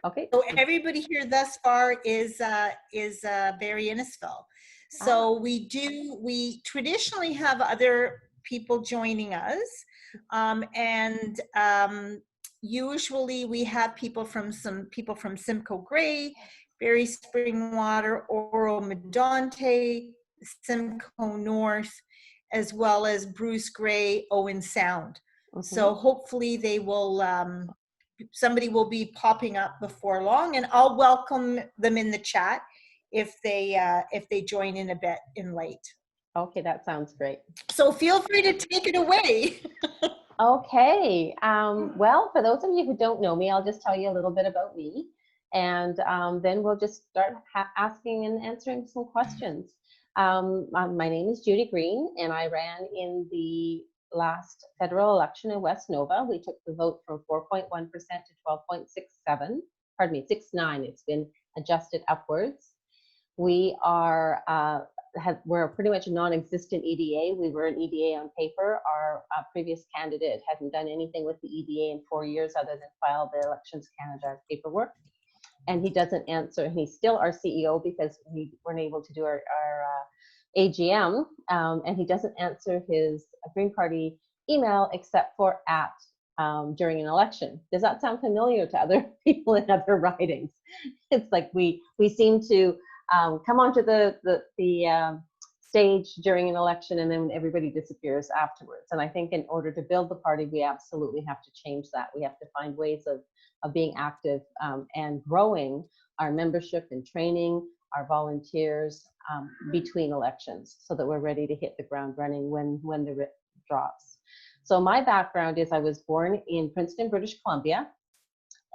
Okay. So everybody here thus far is Barrie Innisfil. So we traditionally have other people joining us, and usually we have people from Simcoe Grey, Barrie Springwater, Oro Medonte, Simcoe North, as well as Bruce Grey, Owen Sound. So hopefully they will, somebody will be popping up before long, and I'll welcome them in the chat if they join in a bit in late. Okay, that sounds great. So feel free to take it away. Okay. Well, for those of you who don't know me, I'll just tell you a little bit about me, and then we'll just start asking and answering some questions. My name is Judy Green, and I ran in the last federal election in West Nova. We took the vote from 4.1% to 12.67. Pardon me, 69. It's been adjusted upwards. We are we're pretty much a non-existent EDA. We were an EDA on paper. Our previous candidate hadn't done anything with the EDA in 4 years other than file the Elections Canada paperwork. And he doesn't answer. He's still our CEO because we weren't able to do our AGM, and he doesn't answer his Green Party email except for during an election. Does that sound familiar to other people in other ridings? It's like we seem to come onto the stage during an election, and then everybody disappears afterwards. And I think in order to build the party, we absolutely have to change that. We have to find ways of being active and growing our membership and training our volunteers between elections, so that we're ready to hit the ground running when the writ drops. So my background is I was born in Princeton, British Columbia,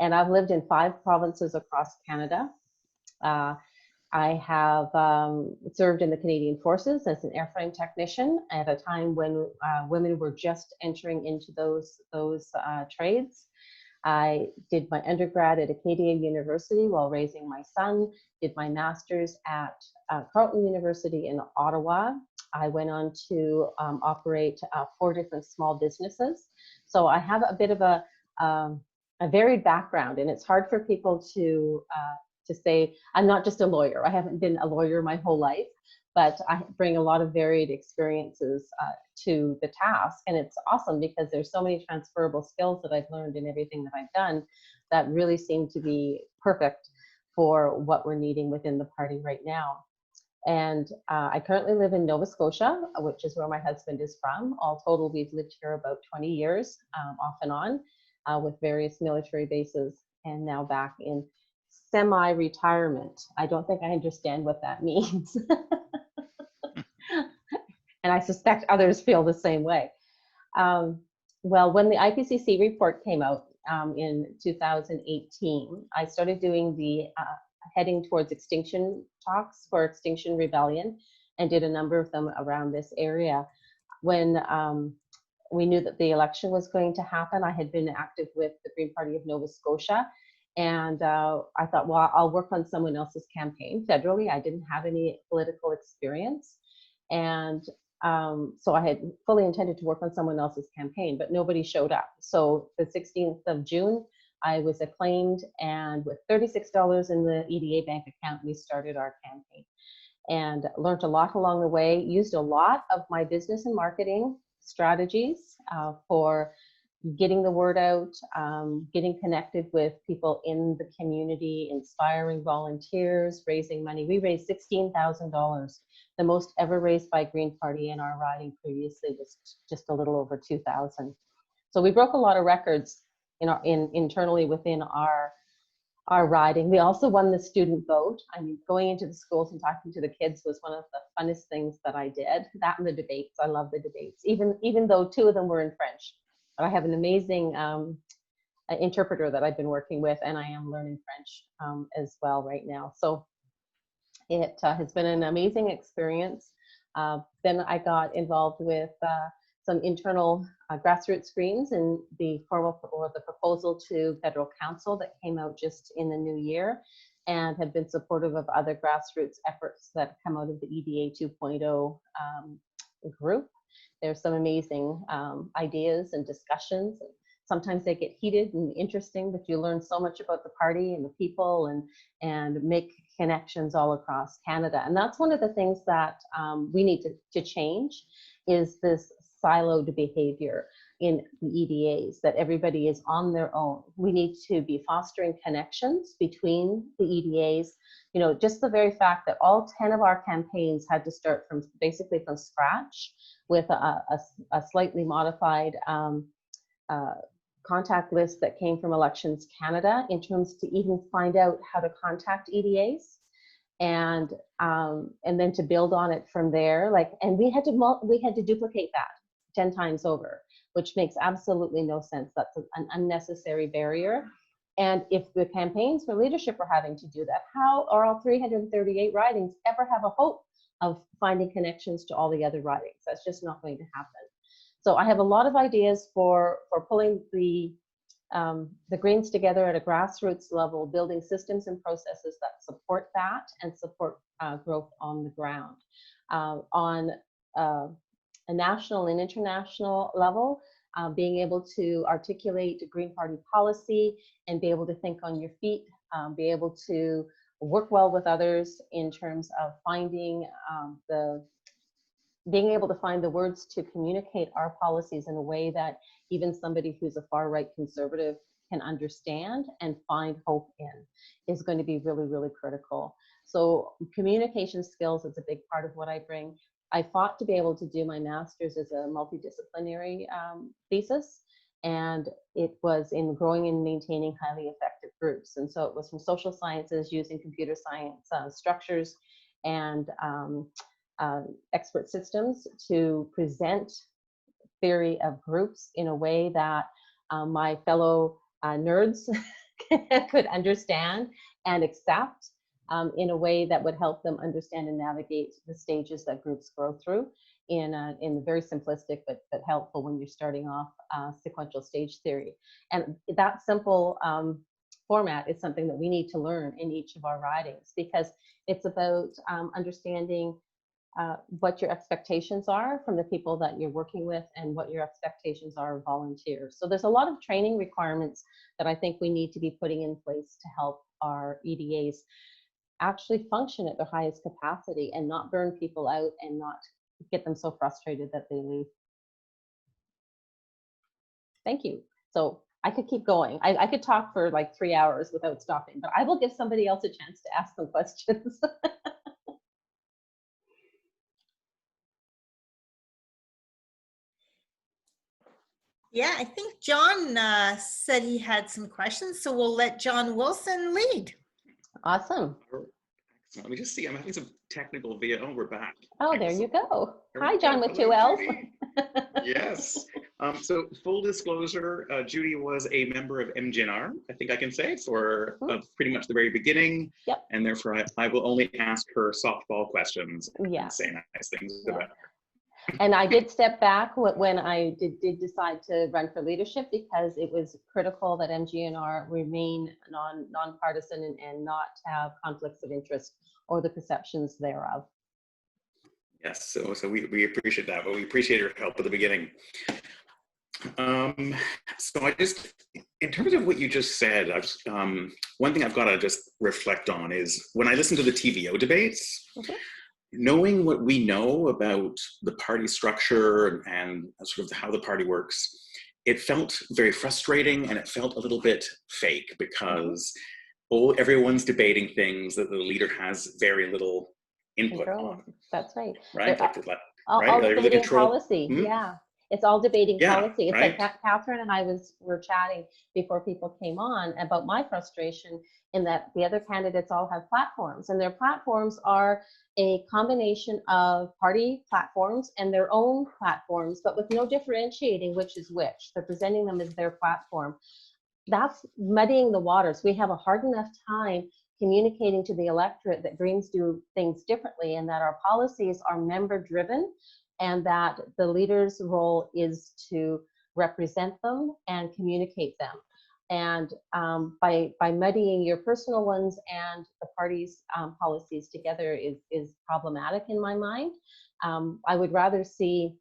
and I've lived in 5 provinces across Canada. I have served in the Canadian Forces as an airframe technician at a time when women were just entering into those trades. I did my undergrad at Acadia University while raising my son, did my master's at Carleton University in Ottawa. I went on to operate 4 different small businesses. So I have a bit of a varied background, and it's hard for people to say, I'm not just a lawyer. I haven't been a lawyer my whole life, but I bring a lot of varied experiences to the task. And it's awesome because there's so many transferable skills that I've learned in everything that I've done that really seem to be perfect for what we're needing within the party right now. And I currently live in Nova Scotia, which is where my husband is from. All total, we've lived here about 20 years, off and on, with various military bases, and now back in semi-retirement. I don't think I understand what that means. And I suspect others feel the same way. Well, when the IPCC report came out in 2018, I started doing the heading towards extinction talks for Extinction Rebellion, and did a number of them around this area. When we knew that the election was going to happen, I had been active with the Green Party of Nova Scotia, and I thought, well, I'll work on someone else's campaign federally. I didn't have any political experience, and so I had fully intended to work on someone else's campaign, but nobody showed up. So the 16th of June, I was acclaimed, and with $36 in the EDA bank account, we started our campaign, and learned a lot along the way, used a lot of my business and marketing strategies for getting the word out, getting connected with people in the community, inspiring volunteers, raising money. We raised $16,000. The most ever raised by Green Party in our riding previously was just a little over 2,000. So we broke a lot of records internally within our riding. We also won the student vote. I mean, going into the schools and talking to the kids was one of the funnest things that I did. That and the debates. I love the debates, even though 2 of them were in French. But I have an amazing interpreter that I've been working with, and I am learning French as well right now. So it has been an amazing experience. Then I got involved with some internal grassroots screens in the proposal to federal council that came out just in the new year, and have been supportive of other grassroots efforts that come out of the EDA 2.0 group. There's some amazing ideas and discussions. sometimes they get heated and interesting, but you learn so much about the party and the people, and make connections all across Canada. And that's one of the things that we need to change, is this siloed behavior in the EDAs, that everybody is on their own. We need to be fostering connections between the EDAs. You know, just the very fact that all 10 of our campaigns had to start from basically from scratch with a slightly modified contact list that came from Elections Canada, in terms to even find out how to contact EDAs, and then to build on it from there. Like, and we had to duplicate that 10 times over, which makes absolutely no sense. That's an unnecessary barrier. And if the campaigns for leadership are having to do that, how are all 338 ridings ever have a hope of finding connections to all the other ridings? That's just not going to happen. So I have a lot of ideas for pulling the Greens together at a grassroots level, building systems and processes that support that and support growth on the ground. On a national and international level, being able to articulate Green Party policy and be able to think on your feet, be able to work well with others in terms of finding being able to find the words to communicate our policies in a way that even somebody who's a far right conservative can understand and find hope in, is going to be really, really critical. So communication skills is a big part of what I bring. I fought to be able to do my master's as a multidisciplinary thesis, and it was in growing and maintaining highly effective groups. And so it was from social sciences, using computer science structures and expert systems to present theory of groups in a way that my fellow nerds could understand and accept, in a way that would help them understand and navigate the stages that groups go through in a very simplistic but helpful when you're starting off sequential stage theory. And that simple format is something that we need to learn in each of our ridings, because it's about understanding what your expectations are from the people that you're working with, and what your expectations are of volunteers. So there's a lot of training requirements that I think we need to be putting in place to help our EDAs actually function at their highest capacity and not burn people out and not get them so frustrated that they leave. Thank you. So I could keep going. I could talk for like 3 hours without stopping, but I will give somebody else a chance to ask some questions. Yeah, I think John said he had some questions, so we'll let John Wilson lead. Awesome. Let me just see. I'm having some technical via. Oh, we're back. Oh, there you go. Hi, John with two L's. Yes. So full disclosure, Judy was a member of MGNR, I think I can say, for pretty much the very beginning. Yep. And therefore, I will only ask her softball questions and say nice things about her. And I did step back when I did decide to run for leadership, because it was critical that MGNR remain nonpartisan and not have conflicts of interest or the perceptions thereof. Yes, so we appreciate that, but we appreciate her help at the beginning. So I just, in terms of what you just said, one thing I've got to just reflect on is when I listen to the TVO debates, knowing what we know about the party structure and sort of how the party works, it felt very frustrating, and it felt a little bit fake, because everyone's debating things that the leader has very little input on. That's right. Right? All debating policy. Yeah. It's all debating policy. It's like Catherine and I were chatting before people came on about my frustration in that the other candidates all have platforms, and their platforms are a combination of party platforms and their own platforms, but with no differentiating which is which. They're presenting them as their platform. That's muddying the waters. We have a hard enough time communicating to the electorate that Greens do things differently, and that our policies are member driven, and that the leader's role is to represent them and communicate them. And by muddying your personal ones and the party's policies together is problematic in my mind. I would rather see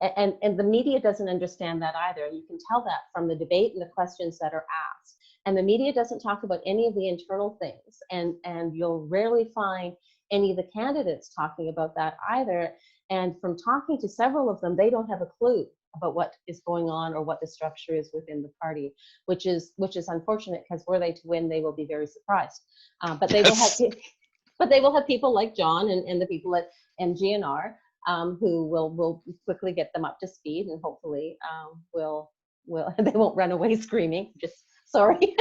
And the media doesn't understand that either. You can tell that from the debate and the questions that are asked. And the media doesn't talk about any of the internal things. And you'll rarely find any of the candidates talking about that either. And from talking to several of them, they don't have a clue about what is going on or what the structure is within the party, which is unfortunate, because were they to win, they will be very surprised. But they will have people like John and the people at MGNR who will quickly get them up to speed, and hopefully will they won't run away screaming. Just sorry.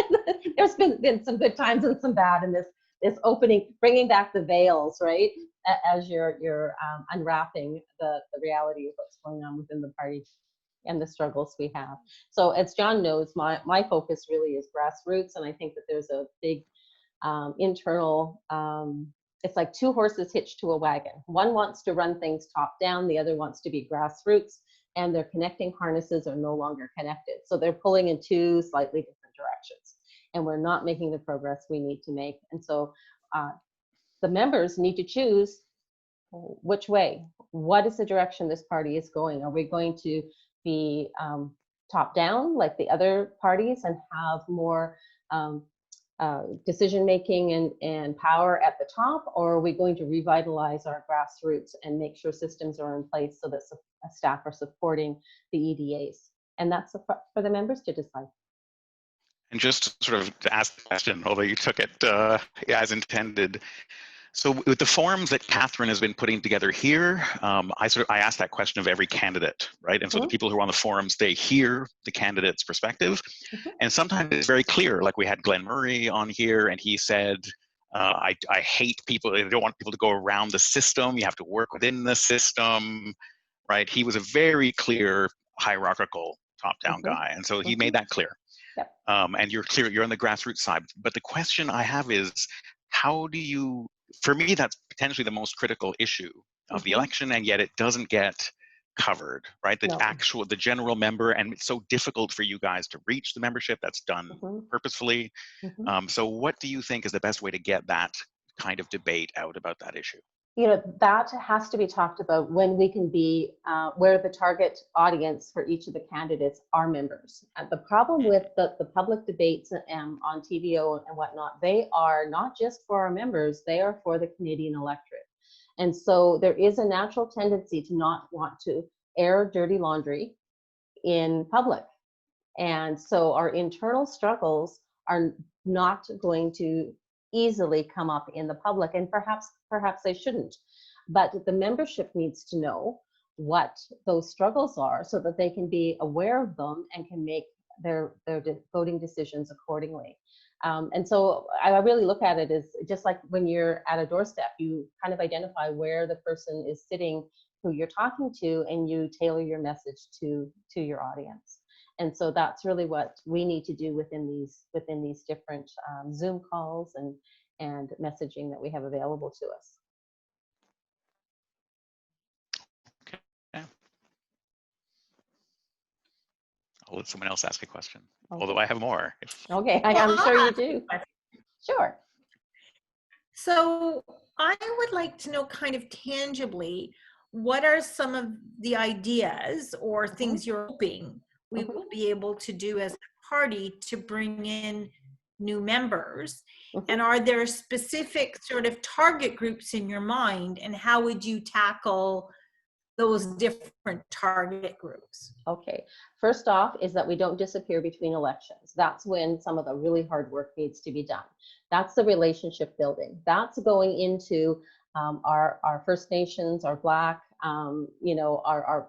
There's been some good times and some bad in this opening, bringing back the veils, right? As you're unwrapping the reality of what's going on within the party and the struggles we have. So as John knows, my focus really is grassroots, and I think that there's a big internal, it's like two horses hitched to a wagon. One wants to run things top down, the other wants to be grassroots, and their connecting harnesses are no longer connected. So they're pulling in two slightly different directions, and we're not making the progress we need to make. And so the members need to choose which way. What is the direction this party is going? Are we going to be top down like the other parties and have more decision making and power at the top, or are we going to revitalize our grassroots and make sure systems are in place so that staff are supporting the EDAs? And that's for the members to decide. And just sort of to ask the question, although you took it as intended. So with the forums that Catherine has been putting together here, I asked that question of every candidate, right? And so the people who are on the forums, they hear the candidate's perspective. And sometimes it's very clear, like we had Glenn Murray on here, and he said, I hate people, I don't want people to go around the system, you have to work within the system, right? He was a very clear, hierarchical, top-down guy. And so he made that clear. Yep. And you're clear, you're on the grassroots side. But the question I have is, how do you, for me, that's potentially the most critical issue of the election, and yet it doesn't get covered, right? The general member, and it's so difficult for you guys to reach the membership. That's done purposefully. So what do you think is the best way to get that kind of debate out about that issue? You know, that has to be talked about when we can be where the target audience for each of the candidates are members. The problem with the public debates on TVO and whatnot, they are not just for our members, they are for the Canadian electorate. And so there is a natural tendency to not want to air dirty laundry in public. And so our internal struggles are not going to easily come up in the public, and perhaps they shouldn't. But the membership needs to know what those struggles are so that they can be aware of them and can make their voting decisions accordingly. And so I really look at it as just like when you're at a doorstep, you kind of identify where the person is sitting who you're talking to, and you tailor your message to your audience. And so that's really what we need to do within these different Zoom calls and messaging that we have available to us. Okay. I'll let someone else ask a question, although I have more. Okay, I'm sure you do. Sure. So I would like to know kind of tangibly, what are some of the ideas or things you're hoping we will be able to do as a party to bring in new members? And are there specific sort of target groups in your mind, and how would you tackle those different target groups? Okay, first off is that we don't disappear between elections. That's when some of the really hard work needs to be done. That's the relationship building. That's going into our First Nations, our Black, you know, our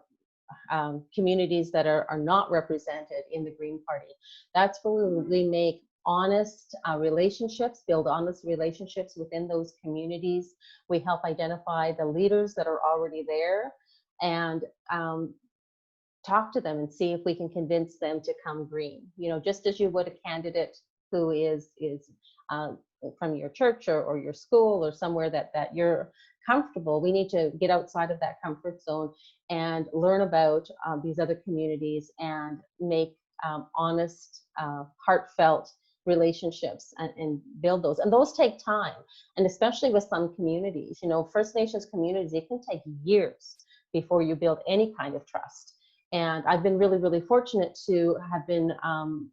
communities that are not represented in the Green Party. That's where we make honest relationships, build honest relationships within those communities. We help identify the leaders that are already there and talk to them and see if we can convince them to come green. You know, just as you would a candidate who is from your church or your school or somewhere that you're comfortable, we need to get outside of that comfort zone and learn about these other communities and make honest, heartfelt relationships and build those. And those take time. And especially with some communities, you know, First Nations communities, it can take years before you build any kind of trust. And I've been really, really fortunate to have been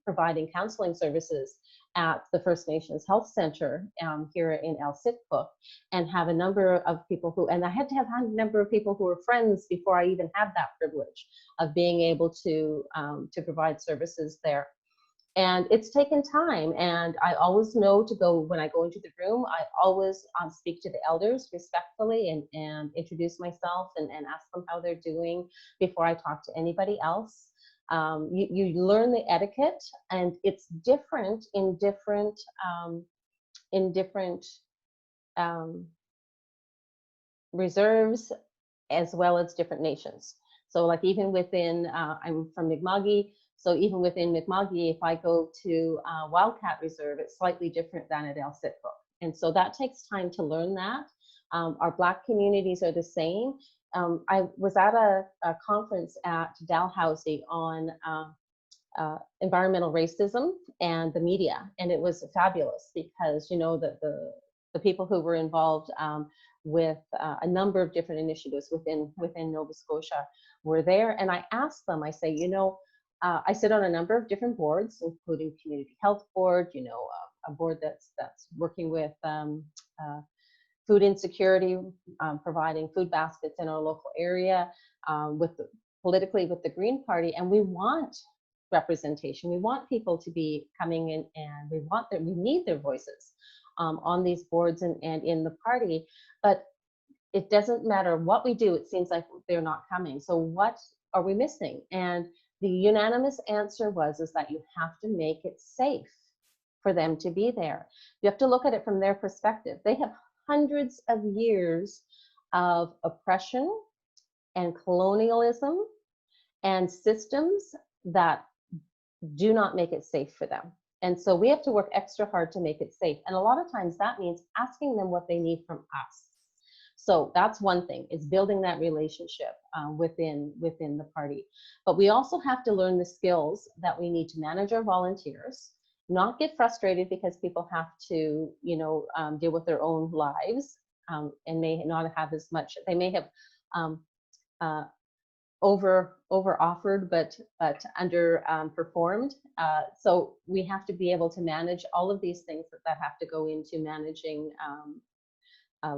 providing counseling services at the First Nations Health Center here in Sitcook, and have a number of people who, and I had to have a number of people who were friends before I even had that privilege of being able to provide services there. And it's taken time, and I always know to go, when I go into the room, I always speak to the elders respectfully and introduce myself and ask them how they're doing before I talk to anybody else. You learn the etiquette, and it's different in different reserves as well as different nations. So like even within, I'm from Mi'kma'ki, so even within Mi'kma'ki, if I go to Wildcat Reserve, it's slightly different than at Sitcook. And so that takes time to learn that. Our Black communities are the same. I was at a conference at Dalhousie on environmental racism and the media, and it was fabulous because, you know, the people who were involved with a number of different initiatives within Nova Scotia were there. And I asked them, I say, you know, I sit on a number of different boards, including Community Health Board, you know, a board that's working with food insecurity, providing food baskets in our local area, politically with the Green Party, and we want representation. We want people to be coming in, and we need their voices on these boards and in the party. But it doesn't matter what we do, it seems like they're not coming. So what are we missing? And the unanimous answer is that you have to make it safe for them to be there. You have to look at it from their perspective. They have hundreds of years of oppression and colonialism and systems that do not make it safe for them. And so we have to work extra hard to make it safe. And a lot of times that means asking them what they need from us. So that's one thing, is building that relationship within the party. But we also have to learn the skills that we need to manage our volunteers, not get frustrated because people have to, you know, deal with their own lives and may not have as much. They may have over offered, but under performed. So we have to be able to manage all of these things that have to go into managing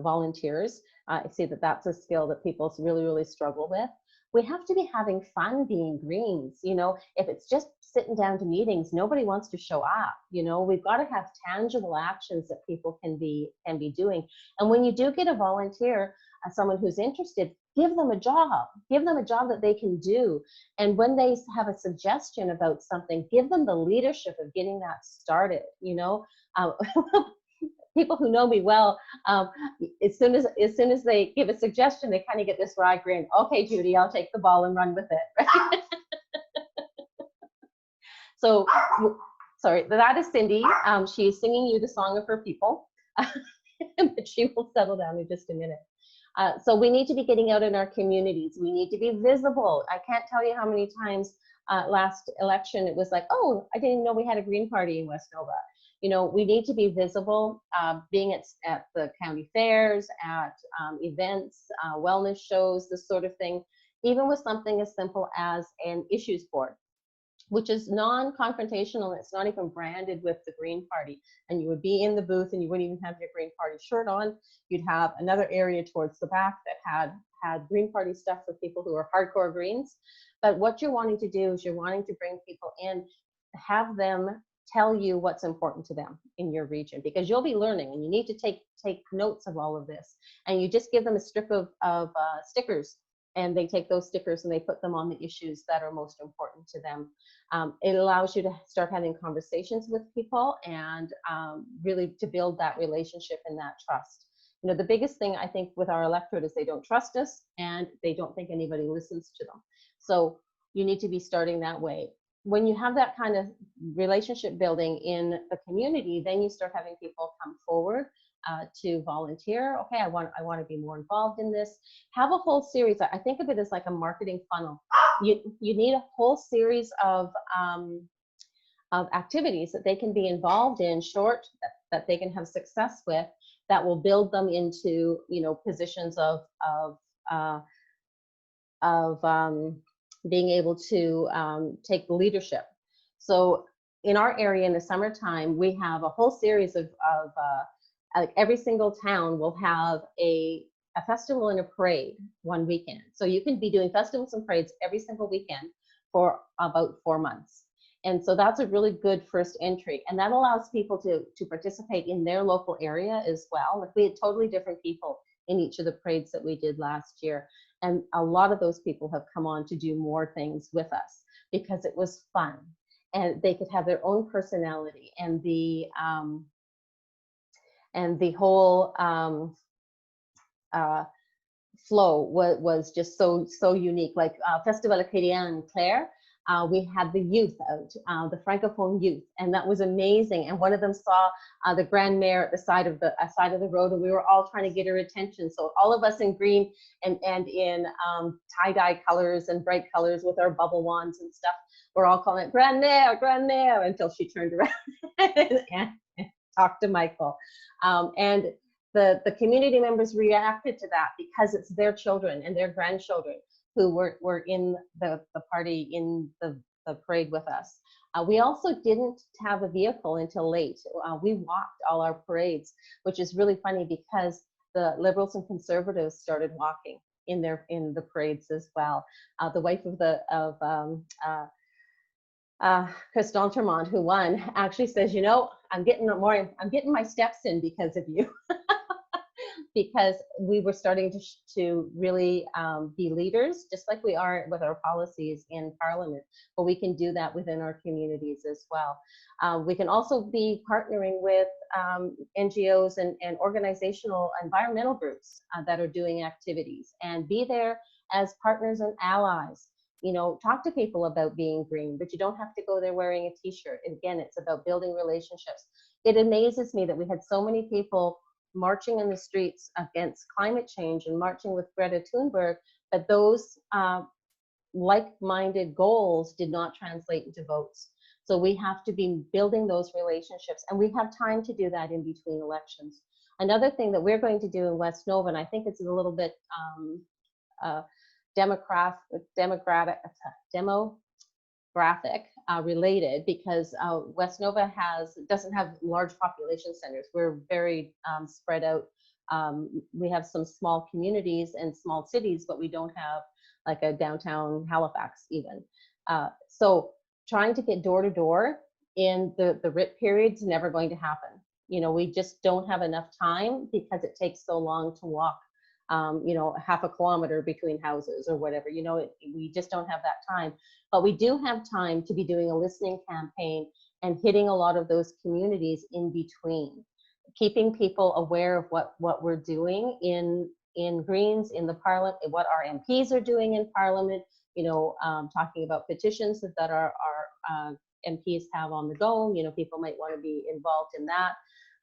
volunteers. I see that that's a skill that people really, really struggle with. We have to be having fun being Greens. You know, if it's just sitting down to meetings, nobody wants to show up. You know, we've got to have tangible actions that people can be doing. And when you do get a volunteer, someone who's interested, give them a job that they can do. And when they have a suggestion about something, give them the leadership of getting that started. You know, people who know me well, as soon as they give a suggestion, they kind of get this wry grin. Okay, Judy, I'll take the ball and run with it. Right? So, sorry, that is Cindy. She's singing you the song of her people, but she will settle down in just a minute. So we need to be getting out in our communities. We need to be visible. I can't tell you how many times last election it was like, oh, I didn't know we had a Green Party in West Nova. You know, we need to be visible, being at the county fairs, at events, wellness shows, this sort of thing, even with something as simple as an issues board, which is non-confrontational. It's not even branded with the Green Party. And you would be in the booth and you wouldn't even have your Green Party shirt on. You'd have another area towards the back that had Green Party stuff for people who are hardcore Greens. But what you're wanting to do is you're wanting to bring people in, have them tell you what's important to them in your region, because you'll be learning and you need to take notes of all of this. And you just give them a strip of stickers, and they take those stickers and they put them on the issues that are most important to them. It allows you to start having conversations with people and really to build that relationship and that trust. You know, the biggest thing I think with our electorate is they don't trust us and they don't think anybody listens to them. So you need to be starting that way. When you have that kind of relationship building in the community, then you start having people come forward to volunteer. Okay, I want to be more involved in this. Have a whole series. I think of it as like a marketing funnel. You need a whole series of activities that they can be involved in, short, that they can have success with, that will build them into, you know, positions of being able to take leadership. So in our area in the summertime, we have a whole series of like every single town will have a festival and a parade one weekend. So you can be doing festivals and parades every single weekend for about 4 months. And so that's a really good first entry. And that allows people to participate in their local area as well. Like we had totally different people in each of the parades that we did last year. And a lot of those people have come on to do more things with us because it was fun and they could have their own personality, and the whole flow was just so unique. Like Festival Acadien Claire, we had the youth out, the Francophone youth, and that was amazing. And one of them saw the Grand Mare at the side of the road, and we were all trying to get her attention. So all of us in green and in tie-dye colors and bright colors with our bubble wands and stuff, we're all calling it Grand Mare, until she turned around and talked to Michael. And the community members reacted to that because it's their children and their grandchildren who were in the party, in the parade with us. We also didn't have a vehicle until late. We walked all our parades, which is really funny because the Liberals and Conservatives started walking in the parades as well. The wife of Chris D'Entremont, who won, actually says, you know, I'm getting my steps in because of you. Because we were starting to really be leaders, just like we are with our policies in Parliament, but we can do that within our communities as well. We can also be partnering with NGOs and organizational environmental groups that are doing activities, and be there as partners and allies. You know, talk to people about being green, but you don't have to go there wearing a t-shirt. And again, it's about building relationships. It amazes me that we had so many people marching in the streets against climate change and marching with Greta Thunberg, but those like-minded goals did not translate into votes. So we have to be building those relationships, and we have time to do that in between elections. Another thing that we're going to do in West Nova, and I think it's a little bit demographic related, because West Nova doesn't have large population centers. We're very spread out. We have some small communities and small cities, but we don't have like a downtown Halifax even. So trying to get door to door in the RIT period's never going to happen. You know, we just don't have enough time because it takes so long to walk, you know, half a kilometer between houses or whatever. You know, we just don't have that time. But we do have time to be doing a listening campaign and hitting a lot of those communities in between, keeping people aware of what we're doing in Greens, in the Parliament, what our MPs are doing in Parliament, you know, talking about petitions that our MPs have on the go. You know, people might want to be involved in that,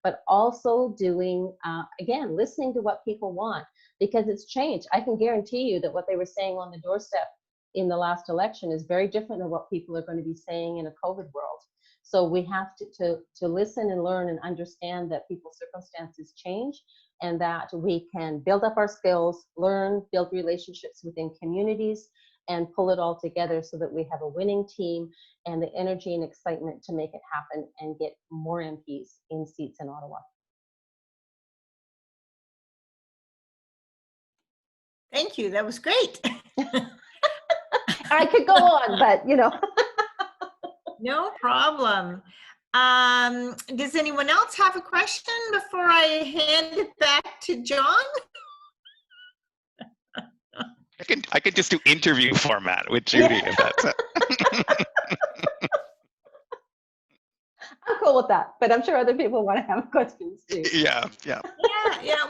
but also doing, again, listening to what people want, because it's changed. I can guarantee you that what they were saying on the doorstep in the last election is very different than what people are going to be saying in a COVID world. So we have to listen and learn and understand that people's circumstances change, and that we can build up our skills, learn, build relationships within communities, and pull it all together so that we have a winning team and the energy and excitement to make it happen and get more MPs in seats in Ottawa. Thank you. That was great. I could go on, but you know. No problem. Does anyone else have a question before I hand it back to John? I could just do interview format with Judy if that's it. I'm cool with that, but I'm sure other people want to have questions too. Yeah.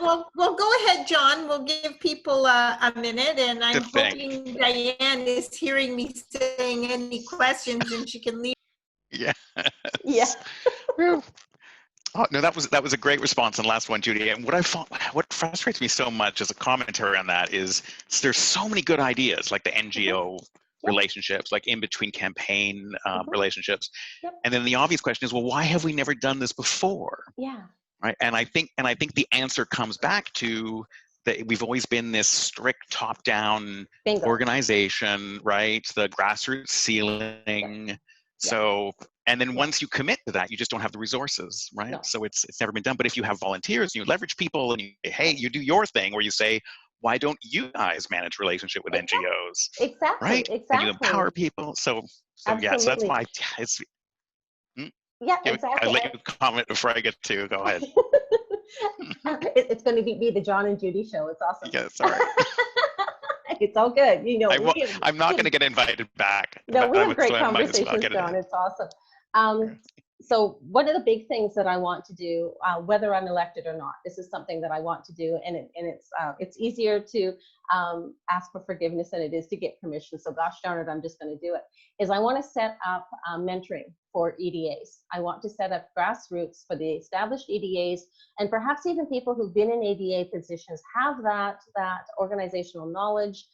Well, go ahead, John. We'll give people a minute, and I'm hoping Diane is hearing me saying any questions, and she can leave. Yeah. Yeah. Oh, no, that was a great response on the last one, Judy. And what frustrates me so much as a commentary on that is there's so many good ideas, like the NGO relationships, like in between campaign relationships. Yep. And then the obvious question is, well, why have we never done this before? Yeah. Right. And I think the answer comes back to that we've always been this strict top-down Bingo. organization, right? The grassroots ceiling. So, and then once you commit to that, you just don't have the resources, right? No. So it's never been done. But if you have volunteers, and you leverage people, and you, hey, you do your thing, where you say, why don't you guys manage relationship with NGOs, Exactly. right? Exactly. And you empower people. So yeah, so that's Absolutely. why it's. Yeah, I'll exactly. let you comment before I get to go ahead. It's going to be the John and Judy show. It's awesome. Yeah, sorry. It's all good. You know, I'm not going to get invited back. No, we have great so I might as well conversations, get it John. in. It's awesome. So one of the big things that I want to do, whether I'm elected or not, this is something that I want to do, and it's easier to ask for forgiveness than it is to get permission. So gosh darn it, I'm just going to do it. Is I want to set up mentoring for EDAs. I want to set up grassroots for the established EDAs, and perhaps even people who've been in ADA positions have that organizational knowledge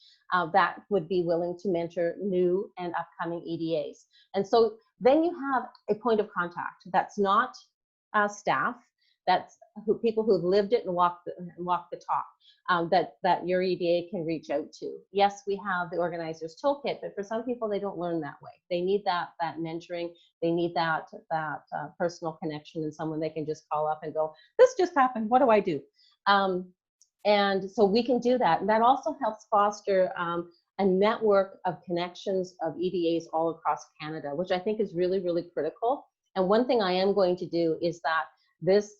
that would be willing to mentor new and upcoming EDAs. And so then you have a point of contact that's not staff, that's people who've lived it and walked the talk, that your EDA can reach out to. Yes, we have the organizer's toolkit, but for some people, they don't learn that way. They need that mentoring. They need that personal connection and someone they can just call up and go, this just happened, what do I do? And so we can do that. And that also helps foster a network of connections of EDAs all across Canada, which I think is really, really critical. And one thing I am going to do is that this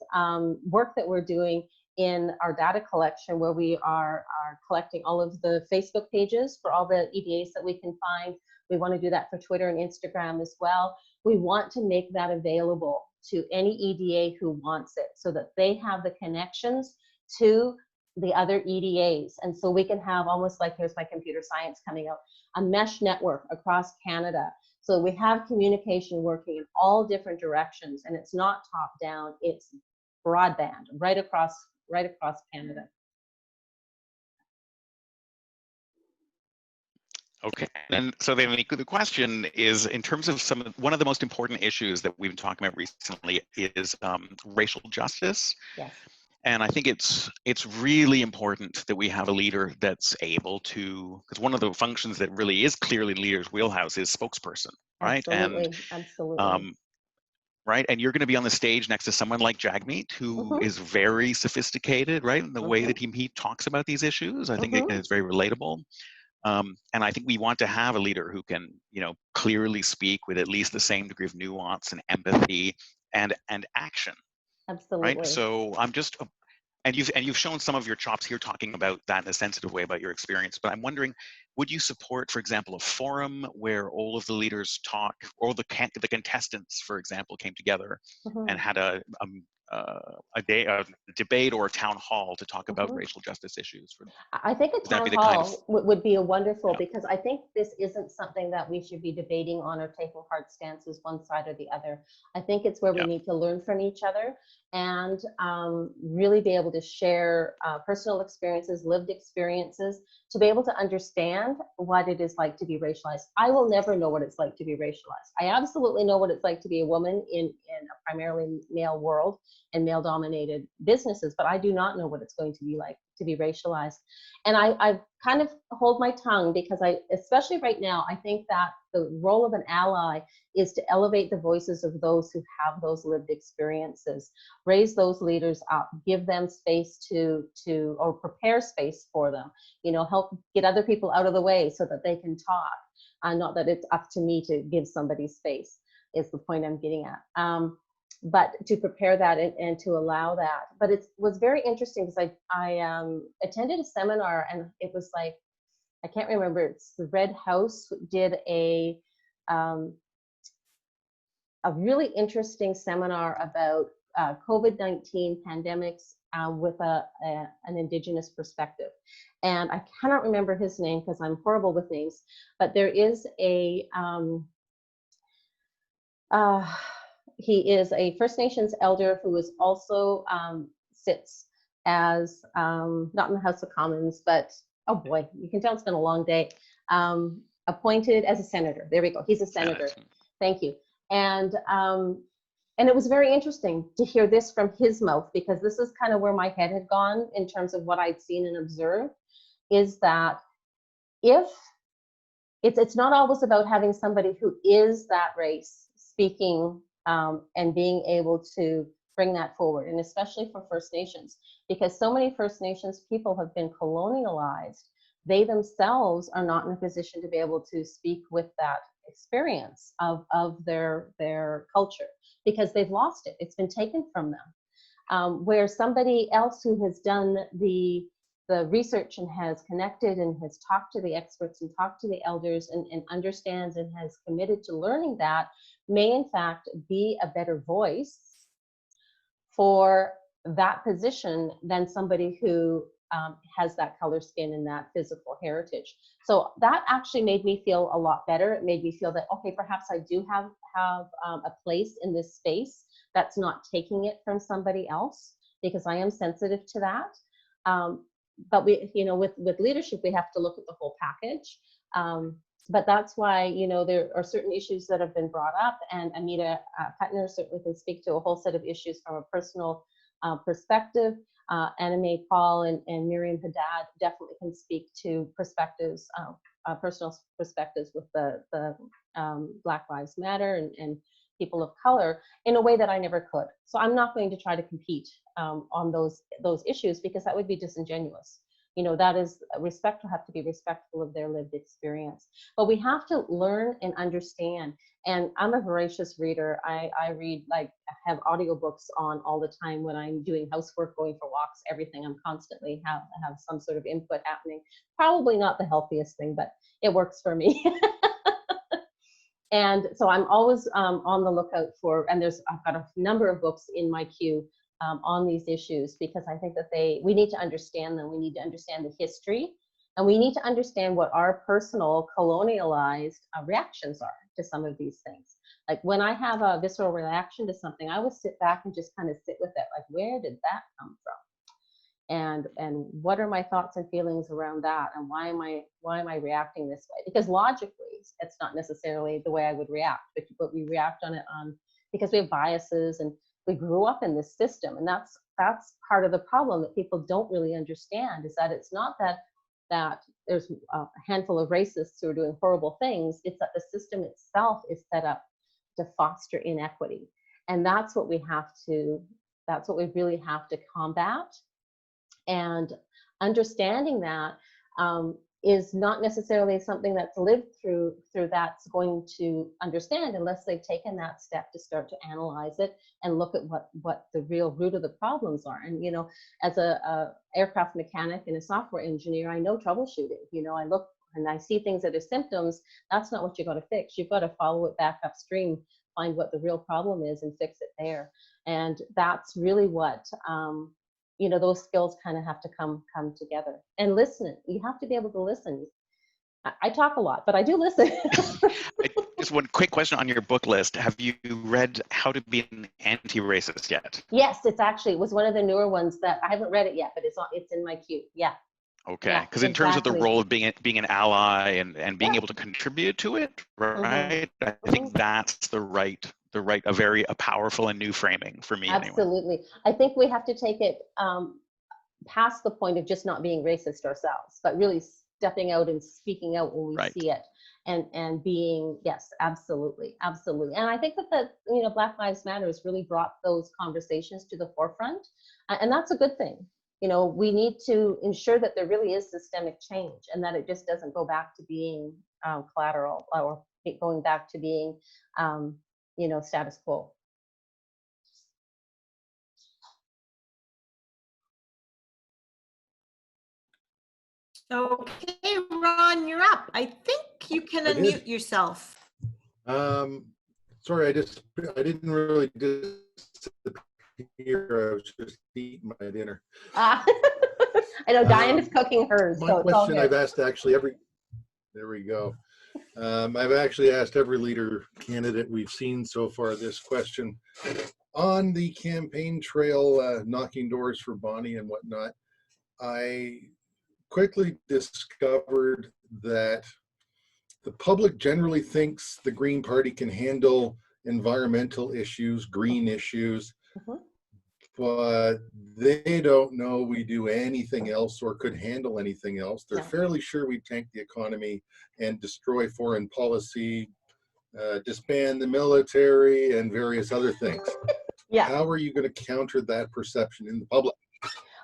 work that we're doing in our data collection, where we are collecting all of the Facebook pages for all the EDAs that we can find. We want to do that for Twitter and Instagram as well. We want to make that available to any EDA who wants it, so that they have the connections to the other EDAs. And so we can have almost like, here's my computer science coming out, a mesh network across Canada. So we have communication working in all different directions, and it's not top down, it's broadband right across Canada. Okay, and so then the question is, in terms of one of the most important issues that we've been talking about recently is racial justice. Yes. And I think it's really important that we have a leader that's able to, because one of the functions that really is clearly leader's wheelhouse is spokesperson, right? Absolutely, And absolutely. right, and you're going to be on the stage next to someone like Jagmeet, who is very sophisticated, right? In the way that he talks about these issues, I think it's very relatable. And I think we want to have a leader who can, clearly speak with at least the same degree of nuance and empathy and action. Absolutely. Right. So I'm just, and you've shown some of your chops here talking about that in a sensitive way about your experience. But I'm wondering, would you support, for example, a forum where all of the leaders talk, or the contestants, for example, came together and had a debate or a town hall to talk about racial justice issues? I think a town hall would be a wonderful, because I think this isn't something that we should be debating on or taking hard stances one side or the other. I think it's where we need to learn from each other and really be able to share personal experiences, lived experiences, to be able to understand what it is like to be racialized. I will never know what it's like to be racialized. I absolutely know what it's like to be a woman in a primarily male world and male-dominated businesses, but I do not know what it's going to be like to be racialized. And I kind of hold my tongue, because especially right now, I think that the role of an ally is to elevate the voices of those who have those lived experiences, raise those leaders up, give them space or prepare space for them, help get other people out of the way so that they can talk. Not that it's up to me to give somebody space, is the point I'm getting at. But to prepare that and to allow that. But it was very interesting, because I attended a seminar, and it was like, I can't remember, it's the Red House did a really interesting seminar about COVID-19 pandemics with an Indigenous perspective. And I cannot remember his name because I'm horrible with names, but there is he is a First Nations elder who is also sits as, not in the House of Commons, but, oh boy, you can tell it's been a long day, appointed as a senator. There we go, he's a senator. Thank you. And And it was very interesting to hear this from his mouth, because this is kind of where my head had gone in terms of what I'd seen and observed, is that if it's not always about having somebody who is that race speaking and being able to bring that forward, and especially for First Nations, because so many First Nations people have been colonialized. They themselves are not in a position to be able to speak with that experience of their culture, because they've lost it. It's been taken from them. Where somebody else who has done the research and has connected and has talked to the experts and talked to the elders and understands and has committed to learning that, may in fact be a better voice for that position than somebody who has that color skin and that physical heritage. So that actually made me feel a lot better. It made me feel that, okay, perhaps I do have a place in this space that's not taking it from somebody else, because I am sensitive to that. But we, you know, with leadership, we have to look at the whole package. But that's why, you know, there are certain issues that have been brought up, and Amita Putner certainly can speak to a whole set of issues from a personal perspective. Anime Paul and Miriam Haddad definitely can speak to perspectives, personal perspectives with the Black Lives Matter and people of color in a way that I never could. So I'm not going to try to compete on those issues, because that would be disingenuous. You know, that is, respect will have to be respectful of their lived experience. But we have to learn and understand. And I'm a voracious reader. I read, like, have audiobooks on all the time when I'm doing housework, going for walks, everything. I'm constantly have some sort of input happening. Probably not the healthiest thing, but it works for me. And so I'm always on the lookout for, and I've got a number of books in my queue on these issues, because I think that we need to understand them. We need to understand the history, and we need to understand what our personal colonialized reactions are to some of these things. Like when I have a visceral reaction to something, I would sit back and just kind of sit with it. Like, where did that come from? And what are my thoughts and feelings around that? And why am I reacting this way? Because logically, it's not necessarily the way I would react, but we react on it because we have biases, and we grew up in this system. And that's part of the problem that people don't really understand, is that it's not that there's a handful of racists who are doing horrible things. It's that the system itself is set up to foster inequity. And that's what we really have to combat. And understanding that is not necessarily something that's lived through that's going to understand, unless they've taken that step to start to analyze it and look at what the real root of the problems are. And, you know, as a aircraft mechanic and a software engineer, I know troubleshooting. You know, I look and I see things that are symptoms. That's not what you got to fix. You've got to follow it back upstream, find what the real problem is, and fix it there. And that's really what you know, those skills kind of have to come together. And listening, you have to be able to listen. I talk a lot, but I do listen. Just one quick question on your book list. Have you read How to Be an Anti-Racist yet? Yes, it was one of the newer ones that I haven't read it yet, but it's in my queue. Yeah. Okay, because in terms of the role of being an ally and being able to contribute to it, right? I think that's a powerful and new framing for me. Absolutely. Anyway. I think we have to take it past the point of just not being racist ourselves, but really stepping out and speaking out when we see it, and being, yes, absolutely. And I think that you know, Black Lives Matter has really brought those conversations to the forefront, and that's a good thing. You know, we need to ensure that there really is systemic change, and that it just doesn't go back to being collateral, or going back to being, you know, status quo. Okay, Ron, you're up. I think you can unmute yourself. Sorry, I didn't really disappear. I was just eating my dinner. I know Diane is cooking hers. My so question I've asked actually there we go. I've actually asked every leader candidate we've seen so far this question. On the campaign trail, knocking doors for Bonnie and whatnot, I quickly discovered that the public generally thinks the Green Party can handle environmental issues, green issues, Mhm. but they don't know we do anything else or could handle anything else. They're No. fairly sure we tank the economy and destroy foreign policy, disband the military, and various other things. Yeah. How are you going to counter that perception in the public?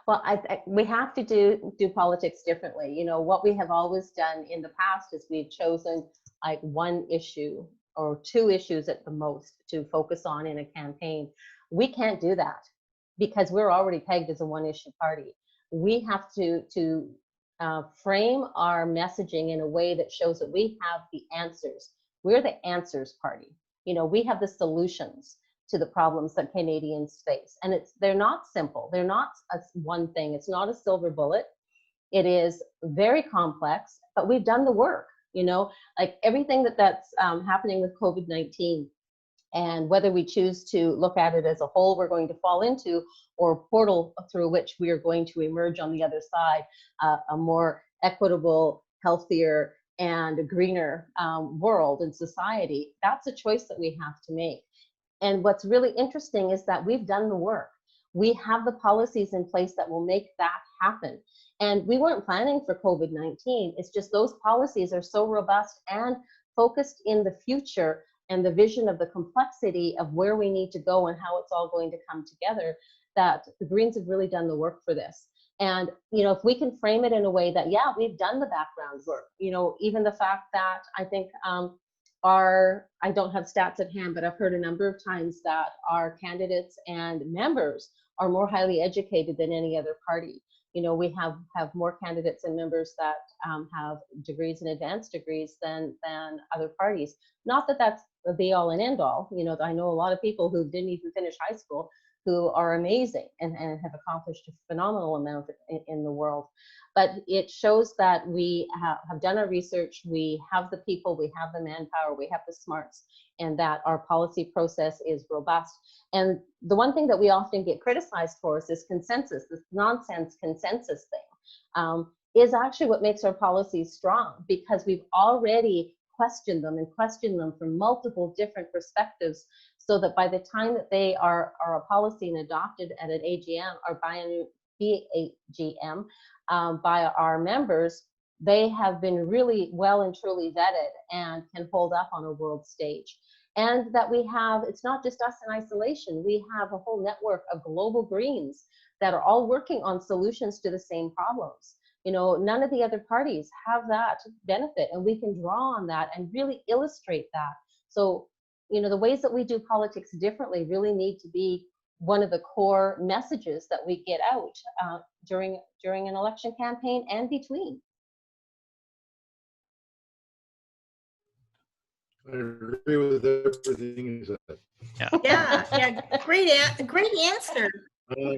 Well, we have to do politics differently. You know, what we have always done in the past is we've chosen like one issue or two issues at the most to focus on in a campaign. We can't do that because we're already pegged as a one-issue party. We have to frame our messaging in a way that shows that we have the answers. We're the answers party. You know, we have the solutions to the problems that Canadians face. And they're not simple. They're not one thing. It's not a silver bullet. It is very complex, but we've done the work, you know, like everything that's happening with COVID-19, and whether we choose to look at it as a whole we're going to fall into, or a portal through which we are going to emerge on the other side, a more equitable, healthier, and greener world and society, that's a choice that we have to make. And what's really interesting is that we've done the work. We have the policies in place that will make that happen. And we weren't planning for COVID-19. It's just those policies are so robust and focused in the future and the vision of the complexity of where we need to go and how it's all going to come together, that the Greens have really done the work for this. And, you know, if we can frame it in a way that, yeah, we've done the background work, you know, even the fact that I think I don't have stats at hand, but I've heard a number of times that our candidates and members are more highly educated than any other party. You know, we have more candidates and members that have degrees and advanced degrees than other parties. Not that that's the be all and end all. You know, I know a lot of people who didn't even finish high school who are amazing and have accomplished a phenomenal amount in the world. But it shows that we have done our research, we have the people, we have the manpower, we have the smarts, and that our policy process is robust. And the one thing that we often get criticized for is this consensus, this nonsense consensus thing, is actually what makes our policies strong, because we've already questioned them from multiple different perspectives, so that by the time that they are a policy and adopted at an AGM or by an BAGM by our members, they have been really well and truly vetted and can hold up on a world stage. And that we have, it's not just us in isolation, we have a whole network of global Greens that are all working on solutions to the same problems. You know, none of the other parties have that benefit, and we can draw on that and really illustrate that. So, you know, the ways that we do politics differently really need to be one of the core messages that we get out during an election campaign and between. I agree with everything you said. Yeah, great answer.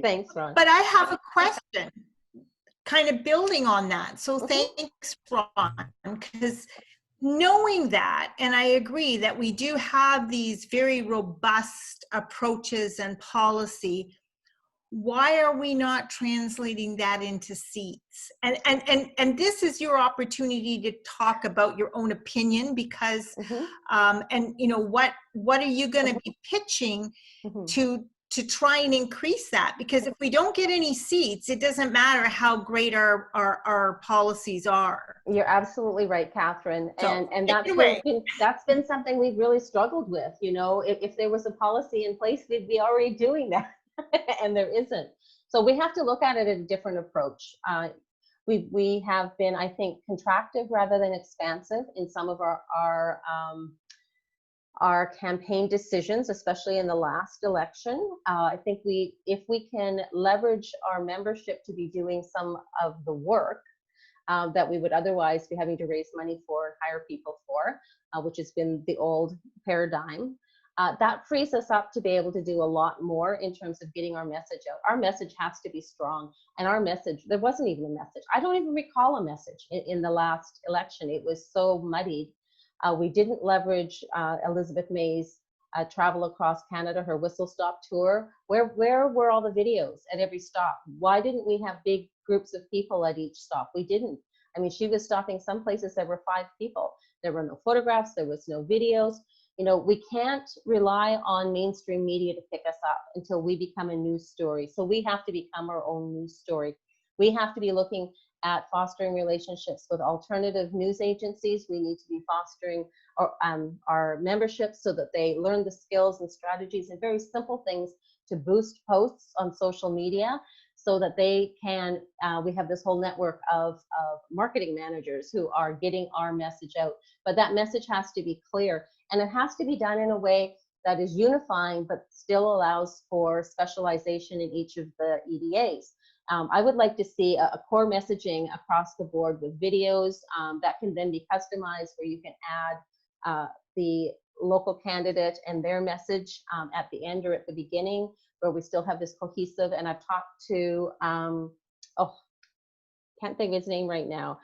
Thanks, Ron. But I have a question, kind of building on that. So thanks, Ron, because knowing that, and I agree that we do have these very robust approaches and policy, why are we not translating that into seats? And this is your opportunity to talk about your own opinion, because and you know, what are you going to be pitching to try and increase that? Because if we don't get any seats, it doesn't matter how great our policies are. You're absolutely right, Catherine. So, And that's been something we've really struggled with. You know, if there was a policy in place, we'd be already doing that. And there isn't. So we have to look at it at a different approach. We have been, I think, contractive rather than expansive in some of our campaign decisions, especially in the last election. I think if we can leverage our membership to be doing some of the work that we would otherwise be having to raise money for and hire people for, which has been the old paradigm, that frees us up to be able to do a lot more in terms of getting our message out. Our message has to be strong, and our message, there wasn't even a message. I don't even recall a message in the last election. It was so muddied. We didn't leverage Elizabeth May's travel across Canada, her whistle stop tour. Where were all the videos at every stop? Why didn't we have big groups of people at each stop? We didn't. I mean, she was stopping some places there were 5 people. There were no photographs, there was no videos. You know, we can't rely on mainstream media to pick us up until we become a news story. So we have to become our own news story. We have to be looking at fostering relationships with alternative news agencies. We need to be fostering our memberships so that they learn the skills and strategies and very simple things to boost posts on social media, so that they can, we have this whole network of marketing managers who are getting our message out. But that message has to be clear, and it has to be done in a way that is unifying, but still allows for specialization in each of the EDAs. I would like to see a core messaging across the board with videos that can then be customized, where you can add the local candidate and their message at the end or at the beginning, where we still have this cohesive. And I've talked to, oh, can't think of his name right now.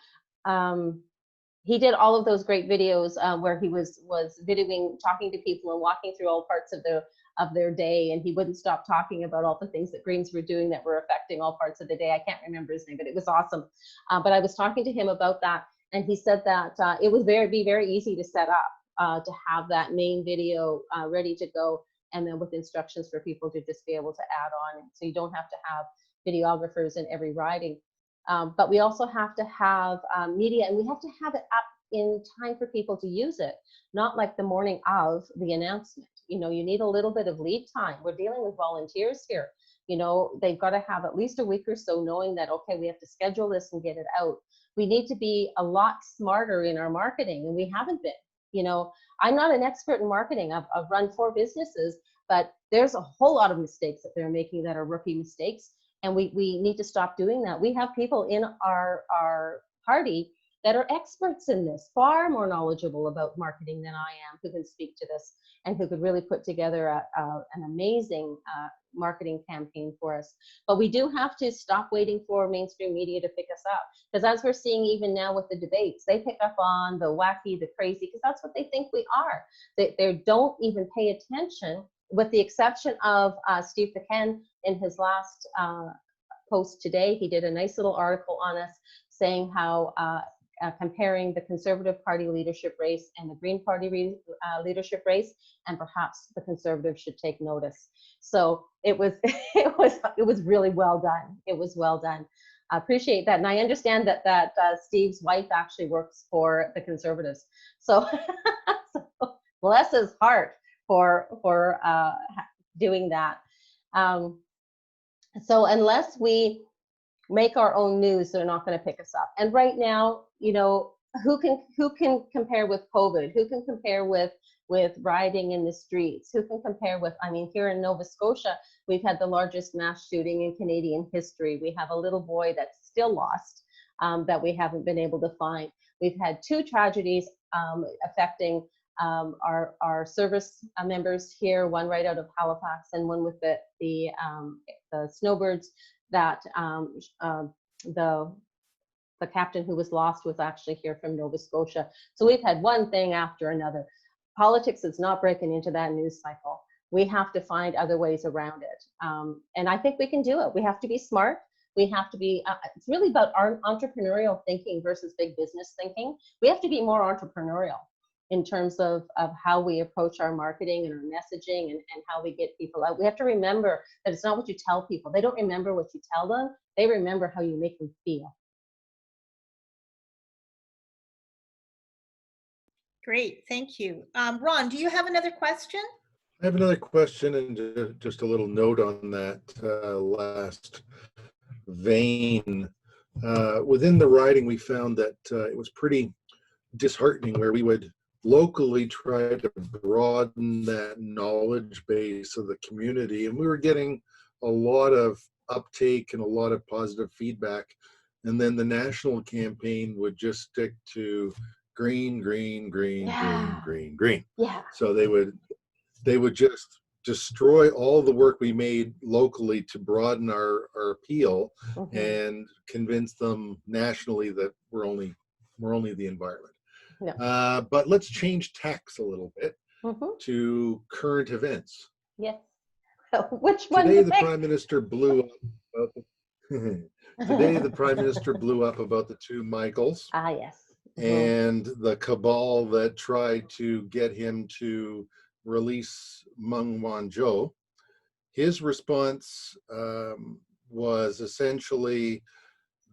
He did all of those great videos where he was videoing, talking to people and walking through all parts of their day, and he wouldn't stop talking about all the things that Greens were doing that were affecting all parts of the day. I can't remember his name, but it was awesome. But I was talking to him about that, and he said that it would be very easy to set up to have that main video ready to go, and then with instructions for people to just be able to add on. So you don't have to have videographers in every riding. But we also have to have media, and we have to have it up in time for people to use it, not like the morning of the announcement. You know, you need a little bit of lead time. We're dealing with volunteers here. You know, they've got to have at least a week or so knowing that, okay, we have to schedule this and get it out. We need to be a lot smarter in our marketing, and we haven't been. You know, I'm not an expert in marketing. I've run 4 businesses, but there's a whole lot of mistakes that they're making that are rookie mistakes. And we need to stop doing that. We have people in our party that are experts in this, far more knowledgeable about marketing than I am, who can speak to this and who could really put together an amazing marketing campaign for us. But we do have to stop waiting for mainstream media to pick us up, because as we're seeing even now with the debates, they pick up on the wacky, the crazy, because that's what they think we are. They don't even pay attention, with the exception of Steve McCann in his last post today. He did a nice little article on us saying how comparing the Conservative Party leadership race and the Green Party leadership race, and perhaps the Conservatives should take notice. So it was it was really well done. It was well done. I appreciate that, and I understand that Steve's wife actually works for the Conservatives. So, so bless his heart for doing that. So unless we make our own news, they're not going to pick us up. And right now, you know, who can compare with COVID? Who can compare with riding in the streets? Who can compare with, I mean, here in Nova Scotia, we've had the largest mass shooting in Canadian history. We have a little boy that's still lost that we haven't been able to find. We've had 2 tragedies affecting our service members here, one right out of Halifax and one with the snowbirds that the captain who was lost was actually here from Nova Scotia. So we've had one thing after another. Politics is not breaking into that news cycle. We have to find other ways around it. And I think we can do it. We have to be smart. We have to be, it's really about our entrepreneurial thinking versus big business thinking. We have to be more entrepreneurial in terms of how we approach our marketing and our messaging and how we get people out. We have to remember that it's not what you tell people. They don't remember what you tell them. They remember how you make them feel. Great, thank you. Ron, do you have another question? I have another question, and just a little note on that last vein. Within the riding, we found that it was pretty disheartening where we would locally try to broaden that knowledge base of the community, and we were getting a lot of uptake and a lot of positive feedback, and then the national campaign would just stick to green, green, green, Yeah. green, green, green. Yeah. So they would just destroy all the work we made locally to broaden our appeal and convince them nationally that we're only the environment. No. But let's change tacks a little bit to current events. Yes. So which one? Today the Prime Minister blew up about the Today the Prime Minister blew up about the 2 Michaels. Ah, yes. and the cabal that tried to get him to release Meng Wanzhou. His response was essentially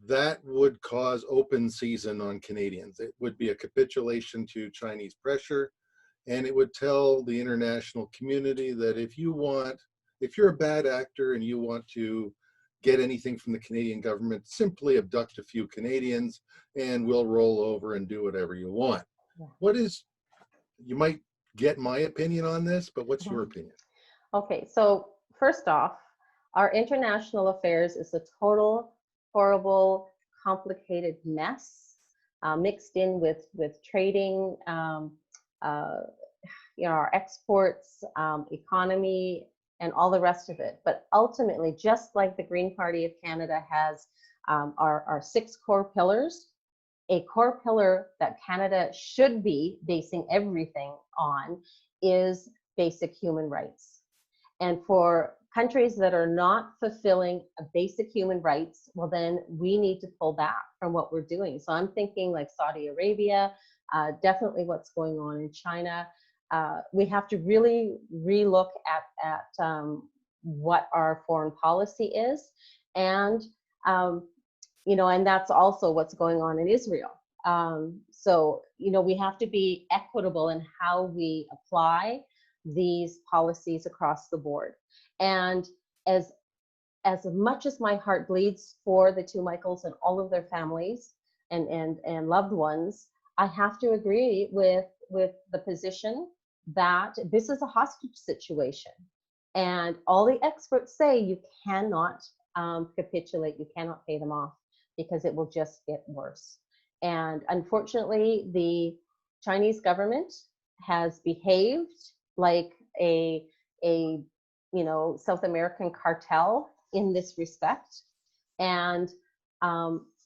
that would cause open season on Canadians. It would be a capitulation to Chinese pressure, and it would tell the international community that if you're a bad actor and you want to get anything from the Canadian government, simply abduct a few Canadians and we'll roll over and do whatever you want. You might get my opinion on this, but what's your opinion? Okay, so first off, our international affairs is a total, horrible, complicated mess, mixed in with trading, our exports, economy, and all the rest of it. But ultimately, just like the Green Party of Canada has our 6 core pillars, a core pillar that Canada should be basing everything on is basic human rights. And for countries that are not fulfilling a basic human rights, well, then we need to pull back from what we're doing. So I'm thinking like Saudi Arabia, definitely what's going on in China. We have to really relook at what our foreign policy is, and and that's also what's going on in Israel. So we have to be equitable in how we apply these policies across the board. And as much as my heart bleeds for the 2 Michaels and all of their families and loved ones, I have to agree with the position that this is a hostage situation. And all the experts say you cannot capitulate, you cannot pay them off, because it will just get worse. And unfortunately, the Chinese government has behaved like a South American cartel in this respect. And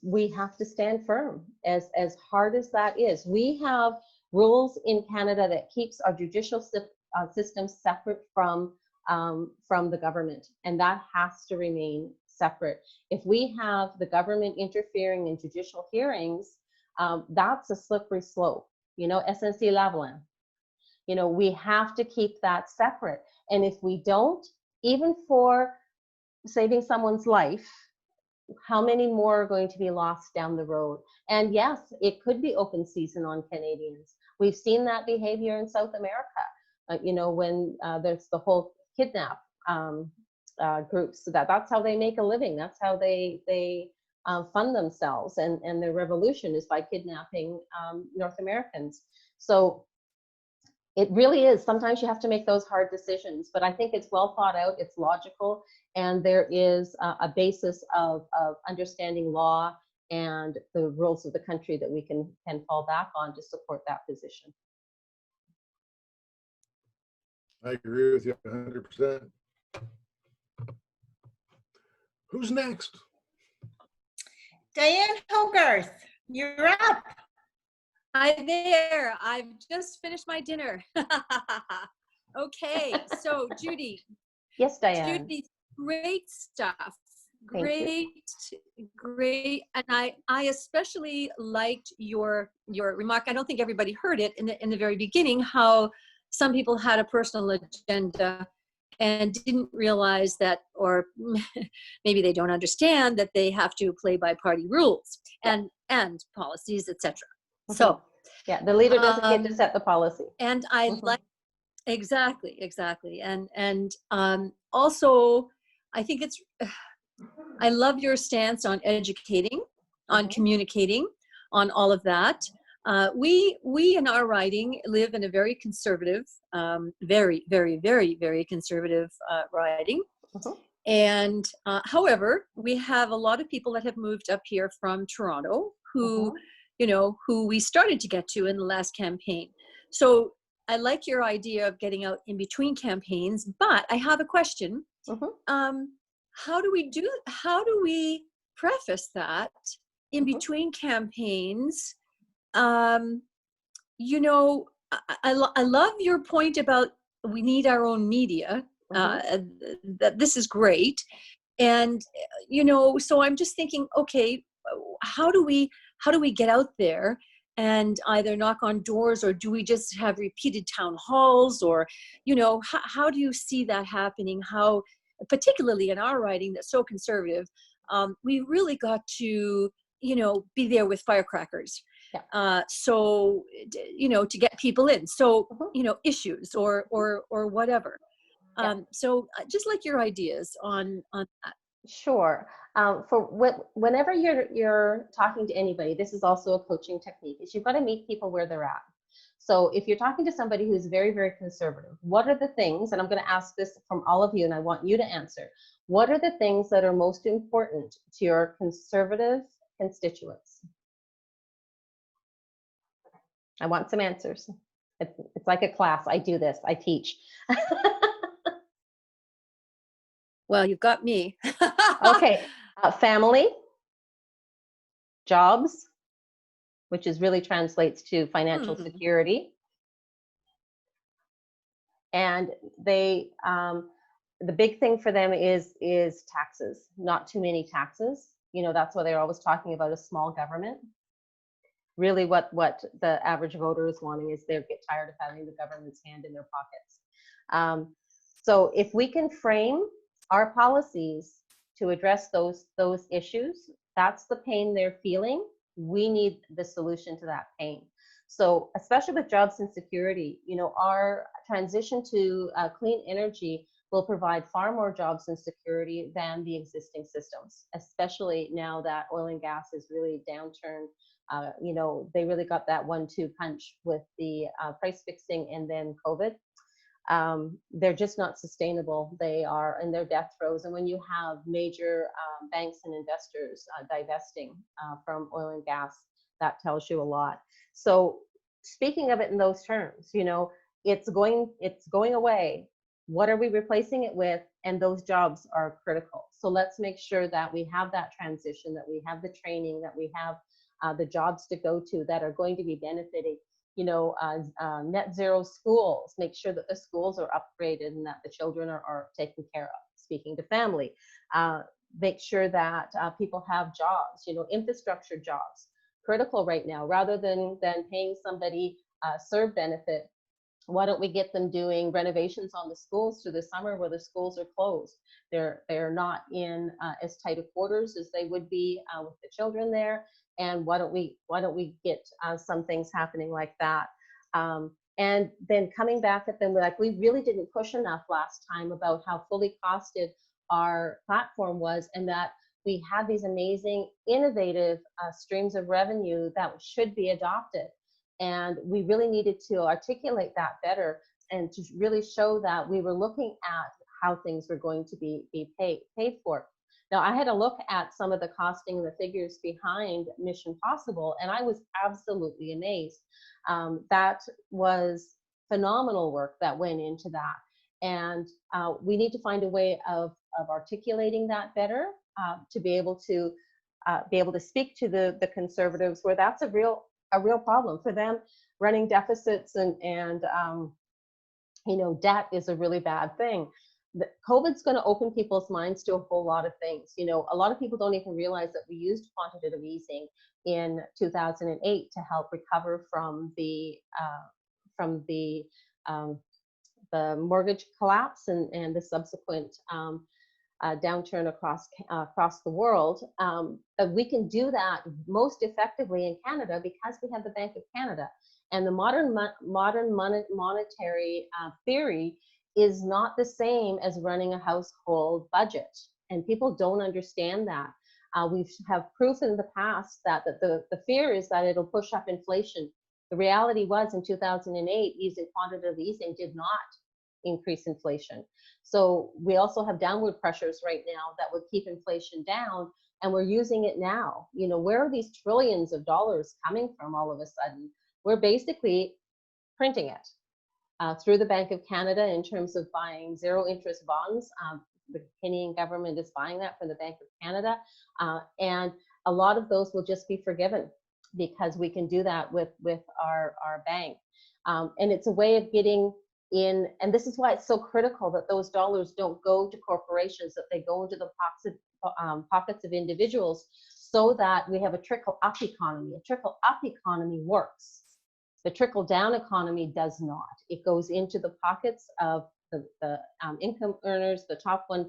we have to stand firm, as hard as that is. We have rules in Canada that keeps our judicial system separate from the government, and that has to remain separate. If we have the government interfering in judicial hearings, that's a slippery slope. SNC Lavalin. We have to keep that separate. And if we don't, even for saving someone's life, how many more are going to be lost down the road? And yes, it could be open season on Canadians. We've seen that behavior in South America, when there's the whole kidnap groups. That's how they make a living. That's how they fund themselves. And their revolution is by kidnapping North Americans. So it really is. Sometimes you have to make those hard decisions, but I think it's well thought out, it's logical, and there is a basis of understanding law and the rules of the country that we can fall back on to support that position. I agree with you 100%. Who's next? Diane Hogarth, you're up. Hi there. I've just finished my dinner. Okay, so Judy. Yes, Diane. Judy, great stuff. Thank Great. And I especially liked your remark. I don't think everybody heard it in the very beginning, how some people had a personal agenda and didn't realize that, or maybe they don't understand that they have to play by party rules and policies, etc. So yeah, the leader doesn't get to set the policy. And I like exactly. And also I think I love your stance on educating, on communicating, on all of that. We in our riding live in a very conservative, very, very, very, very conservative riding. And however, we have a lot of people that have moved up here from Toronto who, who we started to get to in the last campaign. So I like your idea of getting out in between campaigns, but I have a question. How do we preface that in between campaigns? I love your point about we need our own media, that this is great. And, so I'm just thinking, okay, how do we get out there and either knock on doors, or do we just have repeated town halls, or, you know, how do you see that happening? How, particularly in our riding that's so conservative, we really got to, you know, be there with firecrackers. Yeah. So, you know, to get people in. So, Mhm. you know, issues or whatever. Yeah. So just like your ideas on that. Sure. Whenever you're talking to anybody, this is also a coaching technique, is you've got to meet people where they're at. So if you're talking to somebody who's very, very conservative, what are the things, and I'm going to ask this from all of you and I want you to answer, what are the things that are most important to your conservative constituents? I want some answers. It's like a class. I do this. I teach. Well, you've got me. Okay. Family, jobs, which is really translates to financial security. And they, the big thing for them is taxes, not too many taxes. You know, that's why they're always talking about a small government. Really what the average voter is wanting is they get tired of having the government's hand in their pockets. So if we can frame our policies to address those issues, that's the pain they're feeling. We need the solution to that pain. So especially with jobs and security, you know, our transition to clean energy will provide far more jobs and security than the existing systems, especially now that oil and gas is really downturn. You know, they really got that 1-2 punch with the price fixing and then COVID. They're just not sustainable. They are in their death throes. And when you have major banks and investors divesting from oil and gas, that tells you a lot. So speaking of it in those terms, you know, it's going away. What are we replacing it with? And those jobs are critical. So let's make sure that we have that transition, that we have the training, that we have the jobs to go to that are going to be benefiting. You know, net zero schools, make sure that the schools are upgraded and that the children are taken care of. Speaking to family, make sure that people have jobs, you know, infrastructure jobs, critical right now, rather than paying somebody CERB benefit. Why don't we get them doing renovations on the schools through the summer where the schools are closed? They're not in as tight of quarters as they would be with the children there. And why don't we get some things happening like that? And then coming back at them, like, we really didn't push enough last time about how fully costed our platform was, and that we had these amazing, innovative streams of revenue that should be adopted. And we really needed to articulate that better and to really show that we were looking at how things were going to be paid for. Now, I had a look at some of the costing and the figures behind Mission Possible, and I was absolutely amazed. That was phenomenal work that went into that. And we need to find a way of articulating that better to be able to speak to the conservatives where that's a real problem for them. Running deficits and you know, debt is a really bad thing. COVID's going to open people's minds to a whole lot of things. You know, a lot of people don't even realize that we used quantitative easing in 2008 to help recover from the mortgage collapse and the subsequent downturn across the world. But we can do that most effectively in Canada because we have the Bank of Canada, and the modern monetary theory is not the same as running a household budget, and people don't understand that. We have proof in the past that the fear is that it'll push up inflation. The reality was in 2008, using quantitative easing did not increase inflation. So we also have downward pressures right now that would keep inflation down, and we're using it now. You know, where are these trillions of dollars coming from all of a sudden? We're basically printing it. Through the Bank of Canada in terms of buying zero interest bonds. The Canadian government is buying that from the Bank of Canada. And a lot of those will just be forgiven because we can do that with our bank. And it's a way of getting in, and this is why it's so critical that those dollars don't go to corporations, that they go into the pockets of individuals, so that we have a trickle-up economy. A trickle-up economy works. The trickle-down economy does not. It goes into the pockets of the income earners, the top 1%,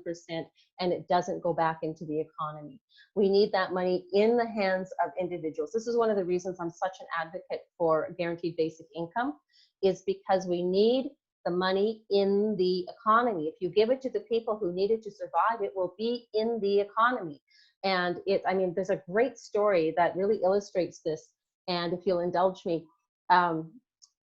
and it doesn't go back into the economy. We need that money in the hands of individuals. This is one of the reasons I'm such an advocate for guaranteed basic income, is because we need the money in the economy. If you give it to the people who need it to survive, it will be in the economy. And I mean, there's a great story that really illustrates this. And if you'll indulge me,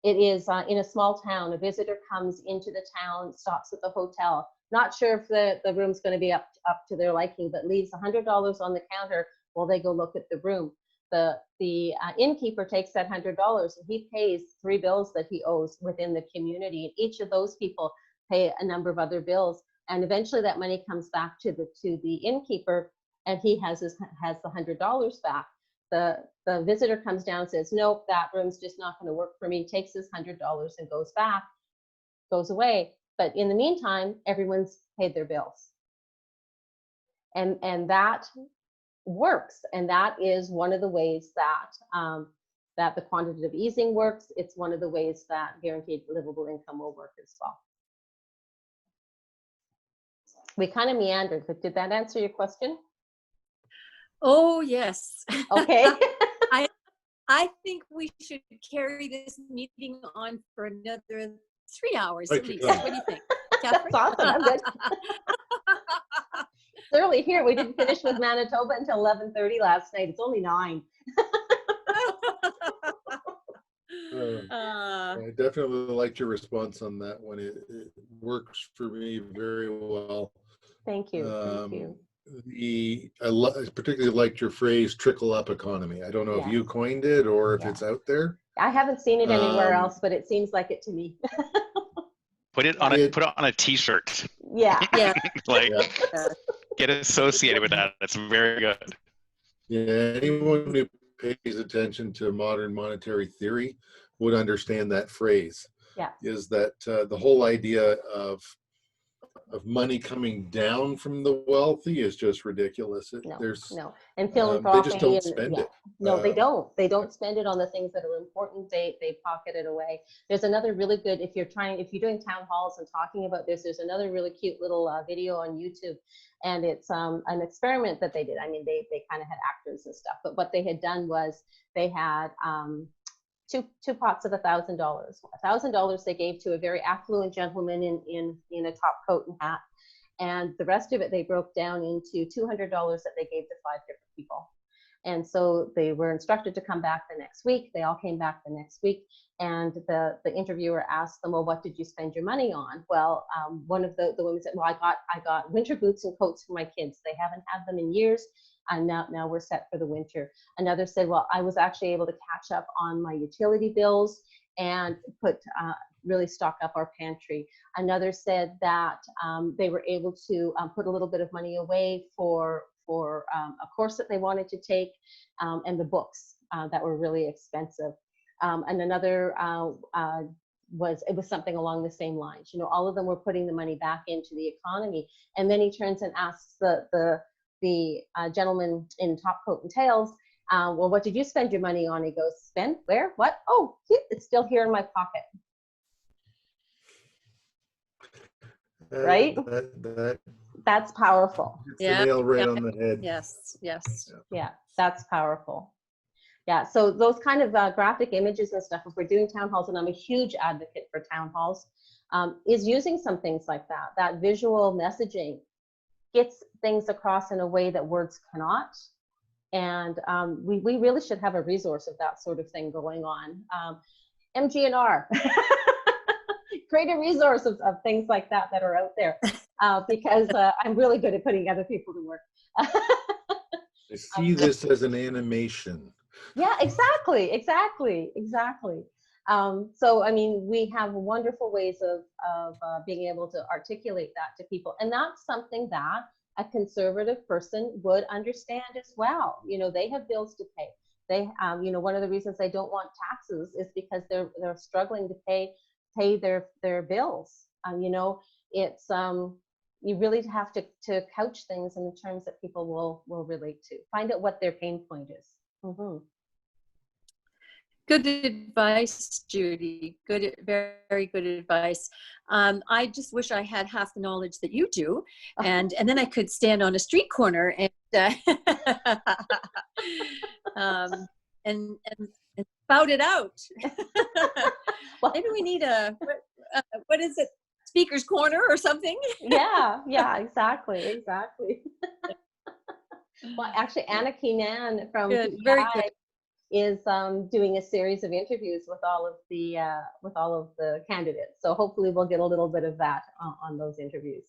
it is in a small town. A visitor comes into the town, stops at the hotel, not sure if the room's going to be up to their liking, but leaves $100 on the counter while they go look at the room. The innkeeper takes that $100 and he pays 3 bills that he owes within the community. And each of those people pay a number of other bills. And eventually that money comes back to the innkeeper, and he has the $100 back. The visitor comes down and says, nope, that room's just not going to work for me, takes his $100 and goes away. But in the meantime, everyone's paid their bills. And that works. And that is one of the ways that, that the quantitative easing works. It's one of the ways that guaranteed livable income will work as well. We kind of meandered, but did that answer your question? Oh, yes. Okay. I think we should carry this meeting on for another 3 hours at least. What do you think, Catherine? That's awesome. I'm good. It's early here. We didn't finish with Manitoba until 11:30 last night. It's only 9. I definitely liked your response on that one. It works for me very well. Thank you. Thank you. I particularly liked your phrase "trickle up economy." I don't know if you coined it or if it's out there. I haven't seen it anywhere else, but it seems like it to me. Put it on a T-shirt. Yeah. Yeah. Get associated with that. That's very good. Yeah, anyone who pays attention to modern monetary theory would understand that phrase. Yeah. Is that the whole idea of money coming down from the wealthy is just ridiculous. No. And they just don't spend it. No, they don't. They don't spend it on the things that are important. They pocket it away. There's another really good, if you're doing town halls and talking about this, there's another really cute little video on YouTube. And it's an experiment that they did. I mean, they kind of had actors and stuff, but what they had done was they had two pots of $1,000. $1,000 they gave to a very affluent gentleman in a top coat and hat, and the rest of it they broke down into $200 that they gave to 5 different people. And so they were instructed to come back the next week. They all came back the next week, and the interviewer asked them, well, what did you spend your money on? Well, one of the women said, well, I got winter boots and coats for my kids. They haven't had them in years, and now we're set for the winter. Another said, well, I was actually able to catch up on my utility bills and really stock up our pantry. Another said that they were able to put a little bit of money away for a course that they wanted to take, and the books that were really expensive. And another was something along the same lines. You know, all of them were putting the money back into the economy. And then he turns and asks the gentleman in top coat and tails, well, what did you spend your money on? He goes, spend? Where? What? Oh, it's still here in my pocket. Right? That's powerful. It's the nail right on the head. Yes. Yeah, that's powerful. Yeah, so those kind of graphic images and stuff, if we're doing town halls, and I'm a huge advocate for town halls, is using some things like that. That visual messaging gets things across in a way that words cannot. And we really should have a resource of that sort of thing going on. MGNR, create a resource of things like that are out there, because I'm really good at putting other people to work. I see this as an animation. Yeah, exactly. So, I mean, we have wonderful ways of being able to articulate that to people. And that's something that a conservative person would understand as well. You know, they have bills to pay. They, you know, one of the reasons they don't want taxes is because they're struggling to pay their bills. You know, it's you really have to couch things in terms that people will relate to. Find out what their pain point is. Good advice, Judy. Good, very good advice. I just wish I had half the knowledge that you do, and then I could stand on a street corner and and spout it out. Well, maybe we need what is it? Speaker's corner or something? Yeah, exactly. Well, actually, Anna Keenan from very PEI good. is doing a series of interviews with all of the candidates. So hopefully we'll get a little bit of that on those interviews.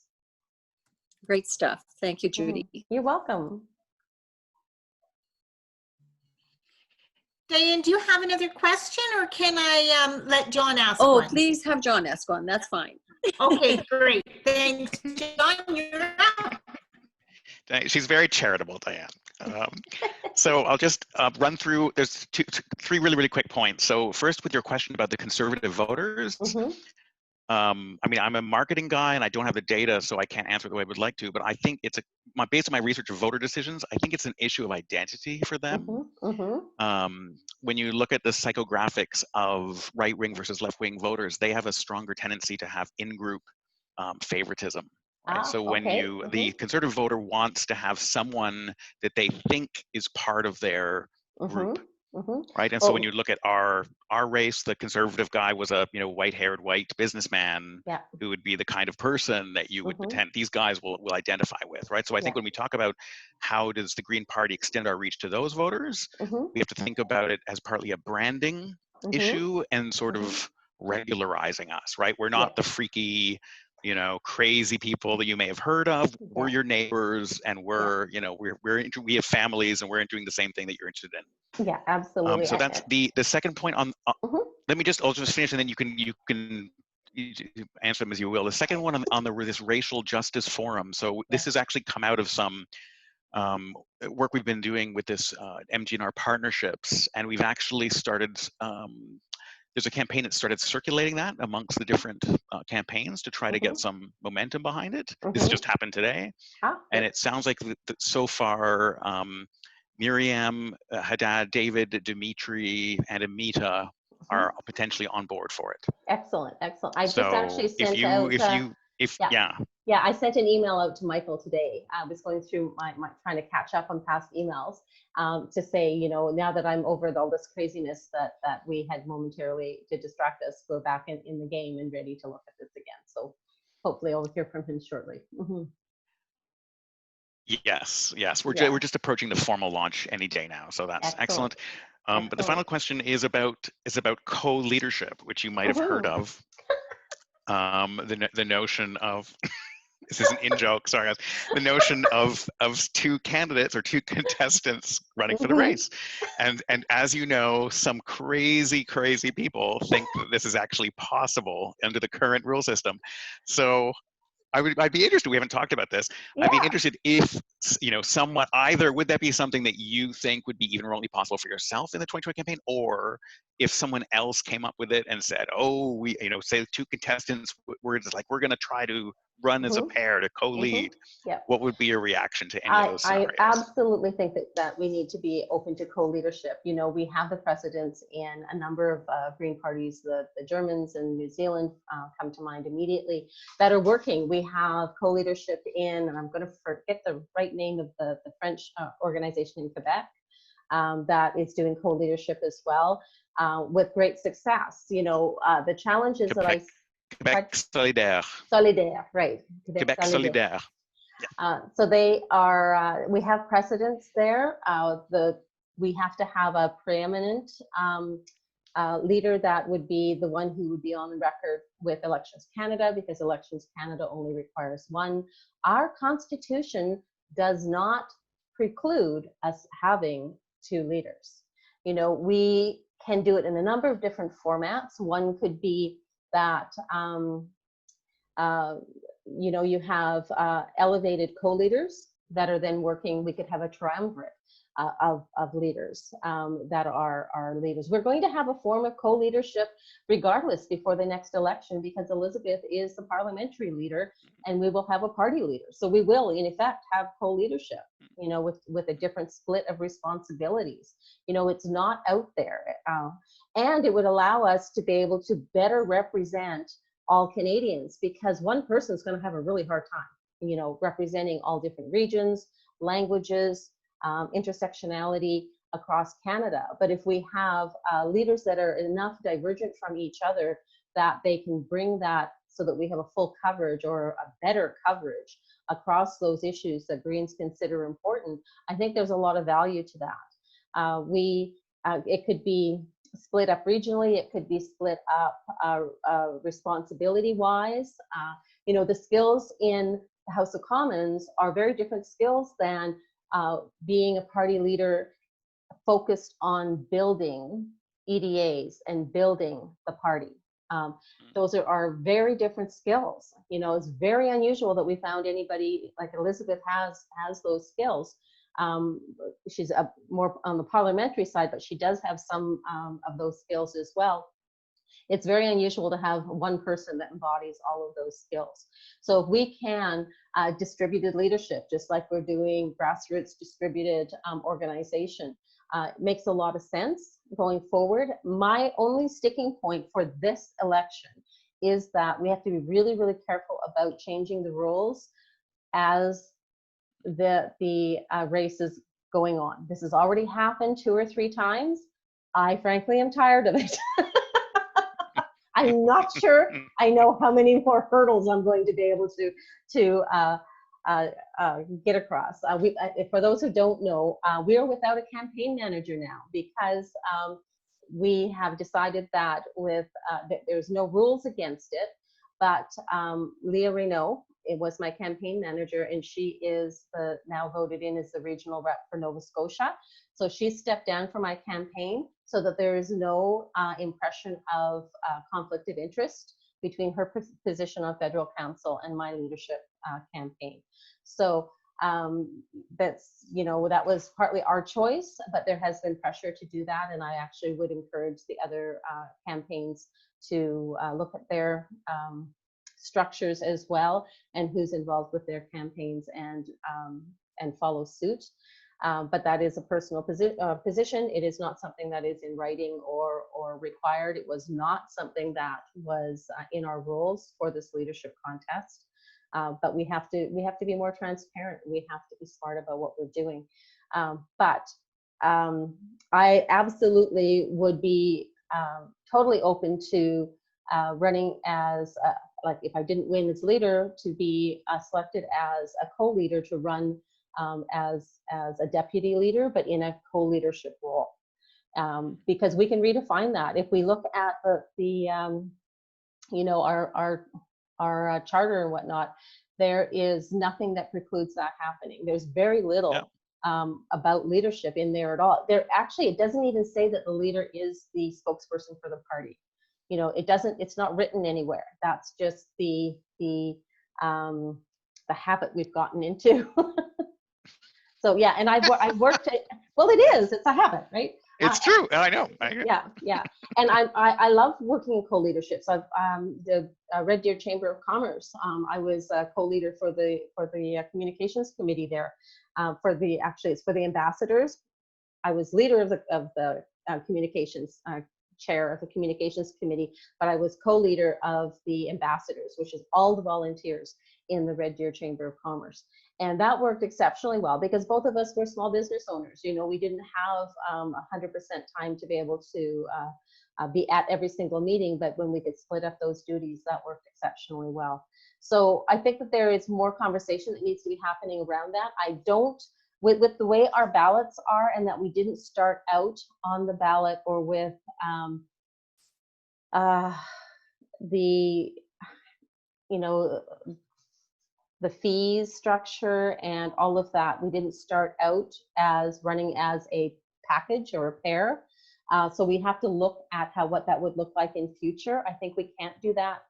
Great stuff. Thank you, Judy. You're welcome. Diane, do you have another question, or can I let John ask Oh, one? please have John ask one. That's fine. Okay, great. Thanks, John. You're up. She's very charitable, Diane. So I'll just run through, there's three really quick points. So first, with your question about the conservative voters, I mean, I'm a marketing guy and I don't have the data, so I can't answer the way I would like to, but I think it's based on my research of voter decisions, I think it's an issue of identity for them. When you look at the psychographics of right-wing versus left-wing voters, they have a stronger tendency to have in-group favoritism. Right? So when the conservative voter wants to have someone that they think is part of their group, right? And so when you look at our race, the conservative guy was a white-haired white businessman who would be the kind of person that you would pretend these guys will identify with, right? So I think when we talk about how does the Green Party extend our reach to those voters, we have to think about it as partly a branding issue and sort of regularizing us, right? We're not the freaky, crazy people that you may have heard of. We're your neighbors, and we're, we have families, and we're doing the same thing that you're interested in. Yeah, absolutely. So that's the second point on. I'll just finish, and then you can answer them as you will. The second one on this racial justice forum. So this has actually come out of some work we've been doing with this MGNR partnerships, and we've actually started. There's a campaign that started circulating that amongst the different campaigns to try to get some momentum behind it. This just happened today. And it sounds like so far, Miriam, Haddad, David, Dimitri, and Amita are potentially on board for it. Excellent. I just actually sent out... Yeah, I sent an email out to Michael today. I was going through my trying to catch up on past emails to say, now that I'm over all this craziness that we had momentarily to distract us, we're back in the game and ready to look at this again. So hopefully I'll hear from him shortly. Yes, we're just approaching the formal launch any day now, so that's excellent. But the final question is about co-leadership, which you might have heard of. The notion of this is an in-joke, sorry guys. The notion of two candidates or two contestants running for the race, and as you know, some crazy people think that this is actually possible under the current rule system. So I'd be interested, we haven't talked about this, I'd be interested if, somewhat either, would that be something that you think would be even remotely possible for yourself in the 2020 campaign, or if someone else came up with it and said, oh, we, say the two contestants, we're going to try to run as a pair to co-lead, what would be your reaction to any of those scenarios? I absolutely think that we need to be open to co-leadership. We have the precedents in a number of Green parties, the Germans and New Zealand come to mind immediately, that are working. We have co-leadership in, and I'm going to forget the right name of the French organization in Quebec that is doing co-leadership as well with great success. The challenges that I... Quebec Solidaire. Solidaire, right. Quebec Solidaire. So they are, we have precedents there. We have to have a preeminent leader that would be the one who would be on the record with Elections Canada, because Elections Canada only requires one. Our constitution does not preclude us having two leaders. We can do it in a number of different formats. One could be that you have elevated co-leaders that are then working. We could have a triumvirate of leaders that are leaders. We're going to have a form of co-leadership regardless before the next election, because Elizabeth is the parliamentary leader and we will have a party leader. So we will in effect have co-leadership, you know, with a different split of responsibilities. You know, it's not out there. And it would allow us to be able to better represent all Canadians, because one person is going to have a really hard time, you know, representing all different regions, languages, intersectionality across Canada. But if we have leaders that are enough divergent from each other that they can bring that so that we have a full coverage or a better coverage across those issues that Greens consider important, I think there's a lot of value to that. It could be split up regionally, it could be split up responsibility-wise. You know, the skills in the House of Commons are very different skills than being a party leader focused on building EDAs and building the party. Those are very different skills. You know, it's very unusual that we found anybody like Elizabeth has those skills. She's more on the parliamentary side, but she does have some of those skills as well. It's very unusual to have one person that embodies all of those skills. So if we can distributed leadership, just like we're doing grassroots distributed organization, makes a lot of sense going forward. My only sticking point for this election is that we have to be really, really careful about changing the rules as the race is going on. This has already happened 2 or 3 times. I frankly am tired of it. I'm not sure I know how many more hurdles I'm going to be able to get across. For those who don't know, we are without a campaign manager now because we have decided that that there's no rules against it, but Leah Reynaud, it was my campaign manager, and she is now voted in as the regional rep for Nova Scotia. So she stepped down from my campaign so that there is no impression of conflict of interest between her position on federal council and my leadership campaign. So that's, you know, that was partly our choice, but there has been pressure to do that. And I actually would encourage the other campaigns to look at their structures as well and who's involved with their campaigns and follow suit. But that is a personal position. It is not something that is in writing or required. It was not something that was in our rules for this leadership contest. But we have to be more transparent. We have to be smart about what we're doing. But I absolutely would be totally open to running as like if I didn't win as leader, to be selected as a co-leader to run as a deputy leader, but in a co-leadership role, because we can redefine that. If we look at the you know, our charter and whatnot, there is nothing that precludes that happening. There's very little about leadership in there at all. There actually, it doesn't even say that the leader is the spokesperson for the party. You know, it doesn't. It's not written anywhere. That's just the habit we've gotten into. So yeah, and I've worked at, well, it is. It's a habit, right? It's true. I know. Yeah. And I love working in co-leadership. So the Red Deer Chamber of Commerce, I was a co-leader for the communications committee there. It's for the ambassadors. I was leader of the communications chair of the communications committee, but I was co-leader of the ambassadors, which is all the volunteers in the Red Deer Chamber of Commerce. And that worked exceptionally well because both of us were small business owners. You know, we didn't have 100% time to be able to be at every single meeting, but when we could split up those duties, that worked exceptionally well. So I think that there is more conversation that needs to be happening around that. I don't, with the way our ballots are, and that we didn't start out on the ballot or with the, you know, the fees structure and all of that. We didn't start out as running as a package or a pair. So we have to look at what that would look like in future. I think we can't do that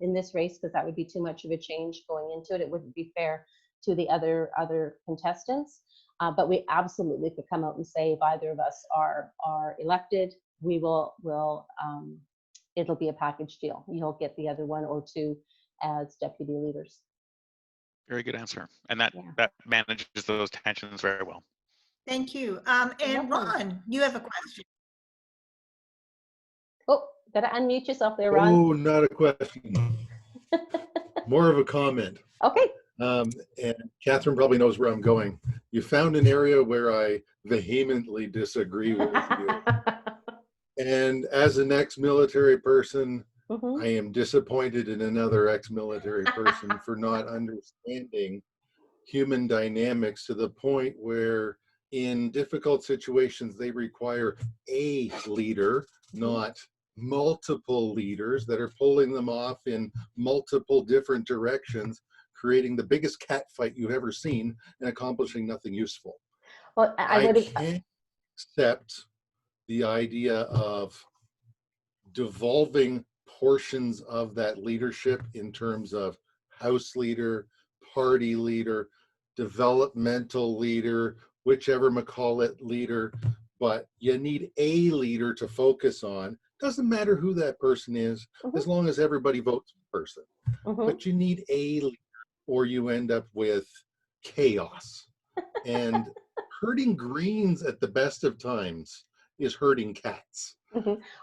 in this race because that would be too much of a change going into it. It wouldn't be fair to the other contestants. But we absolutely could come out and say if either of us are elected, we will it'll be a package deal. You'll get the other one or two as deputy leaders. Very good answer. And that, Yeah. that manages those tensions very well. Thank you. And welcome. Ron, you have a question. Oh, gotta unmute yourself there, Ron. Oh, not a question. More of a comment. Okay. And Catherine probably knows where I'm going. You found an area where I vehemently disagree with you. And as an ex-military person, Mhm. I am disappointed in another ex-military person for not understanding human dynamics to the point where in difficult situations, they require a leader, not multiple leaders that are pulling them off in multiple different directions, creating the biggest cat fight you've ever seen and accomplishing nothing useful. Well, I would. can't accept the idea of devolving portions of that leadership in terms of house leader, party leader, developmental leader, whichever McCall leader, but you need a leader to focus on. Doesn't matter who that person is, as long as everybody votes for the person. But you need a leader or you end up with chaos. And herding greens at the best of times is herding cats.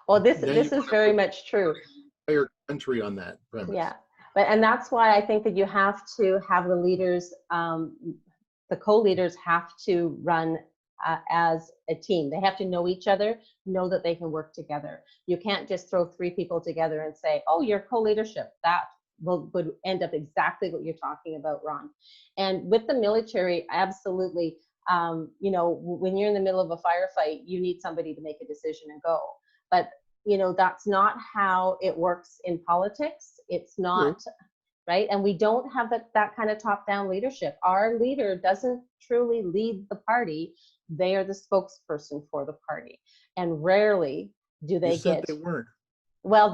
Well, this Now is very much true. Entire country on that premise. Yeah, and that's why I think that you have to have the leaders, the co-leaders have to run as a team. They have to know each other, know that they can work together. You can't just throw three people together and say, oh, you're co-leadership. That would end up exactly what you're talking about, Ron. And with the military, absolutely, you know, when you're in the middle of a firefight, you need somebody to make a decision and go. But, you know, that's not how it works in politics. It's not, right? And we don't have that kind of top-down leadership. Our leader doesn't truly lead the party. They are the spokesperson for the party. And rarely do they You said get... they weren't. Well,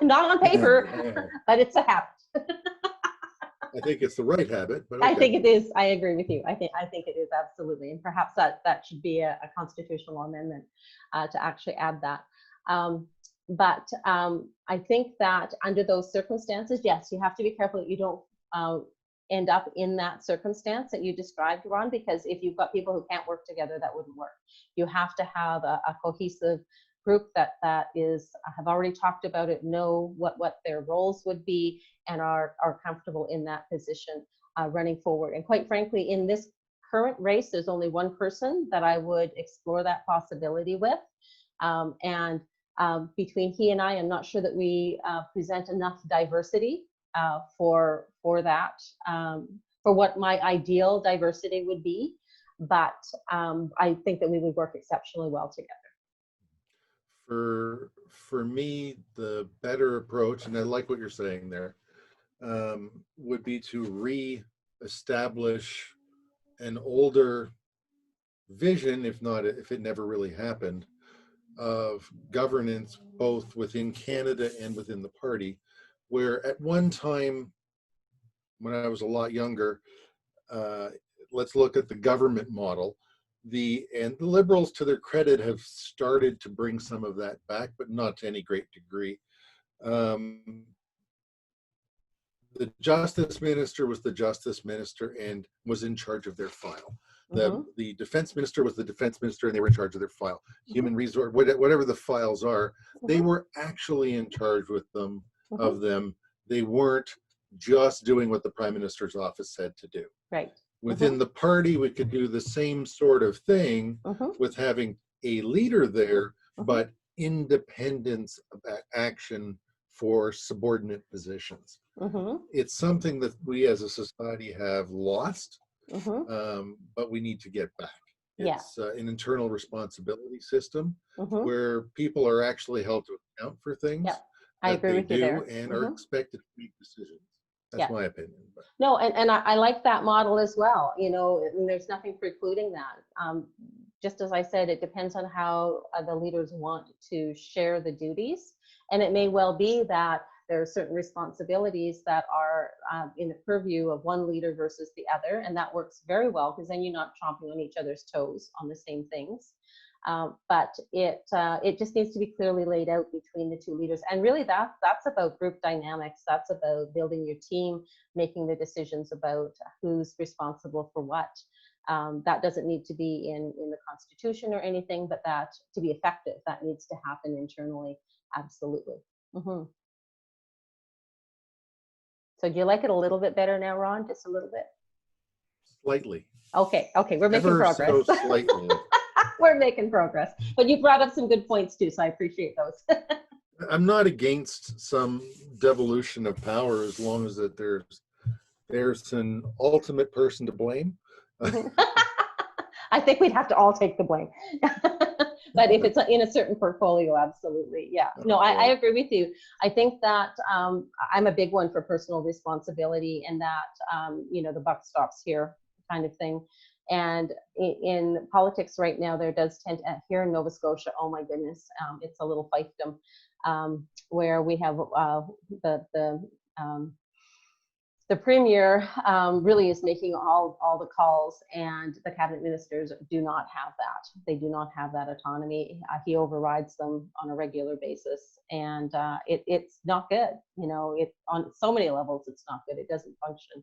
not on paper, but it's a habit. I think it's the right habit, but okay. I think it is. I agree with you. I think it is absolutely, and perhaps that should be a constitutional amendment to actually add that. But I think that under those circumstances, yes, you have to be careful that you don't end up in that circumstance that you described, Ron, because if you've got people who can't work together, that wouldn't work. You have to have a cohesive group that is have already talked about it, know what their roles would be, and are comfortable in that position running forward. And quite frankly, in this current race, there's only one person that I would explore that possibility with. Between he and I, I'm not sure that we present enough diversity for that, for what my ideal diversity would be. But I think that we would work exceptionally well together. For me, the better approach, and I like what you're saying there, would be to re-establish an older vision, if it never really happened, of governance both within Canada and within the party, where at one time, when I was a lot younger, let's look at the government model. The Liberals, to their credit, have started to bring some of that back, but not to any great degree. The justice minister was the justice minister and was in charge of their file. The defense minister was the defense minister and they were in charge of their file. Human resource, whatever the files are, they were actually in charge with them, of them. They weren't just doing what the prime minister's office said to do. Right. Within the party, we could do the same sort of thing with having a leader there, but independence of action for subordinate positions. It's something that we as a society have lost, but we need to get back. It's an internal responsibility system where people are actually held to account for things I agree with you there. and are expected to make decisions. That's my opinion. But. No, and I like that model as well. You know, and there's nothing precluding that. Just as I said, it depends on how the leaders want to share the duties. And it may well be that There are certain responsibilities that are in the purview of one leader versus the other, and that works very well because then you're not chomping on each other's toes on the same things. But it just needs to be clearly laid out between the two leaders. And really that's about group dynamics. That's about building your team, making the decisions about who's responsible for what. That doesn't need to be in the Constitution or anything, but that to be effective, that needs to happen internally. Absolutely. Mm-hmm. So do you like it a little bit better now, Ron? Just a little bit? Slightly. Okay, we're making Ever progress. so slightly. We're making progress. But you brought up some good points too, so I appreciate those. I'm not against some devolution of power as long as that there's an ultimate person to blame. I think we'd have to all take the blame. But if it's in a certain portfolio, absolutely. Yeah. No, I agree with you. I think that I'm a big one for personal responsibility and that, the buck stops here kind of thing. And in politics right now, there does tend to, here in Nova Scotia, oh my goodness, it's a little fiefdom where we have the premier really is making all the calls, and the cabinet ministers do not have that. They do not have that autonomy. He overrides them on a regular basis, and it's not good. It on so many levels, it's not good. It doesn't function.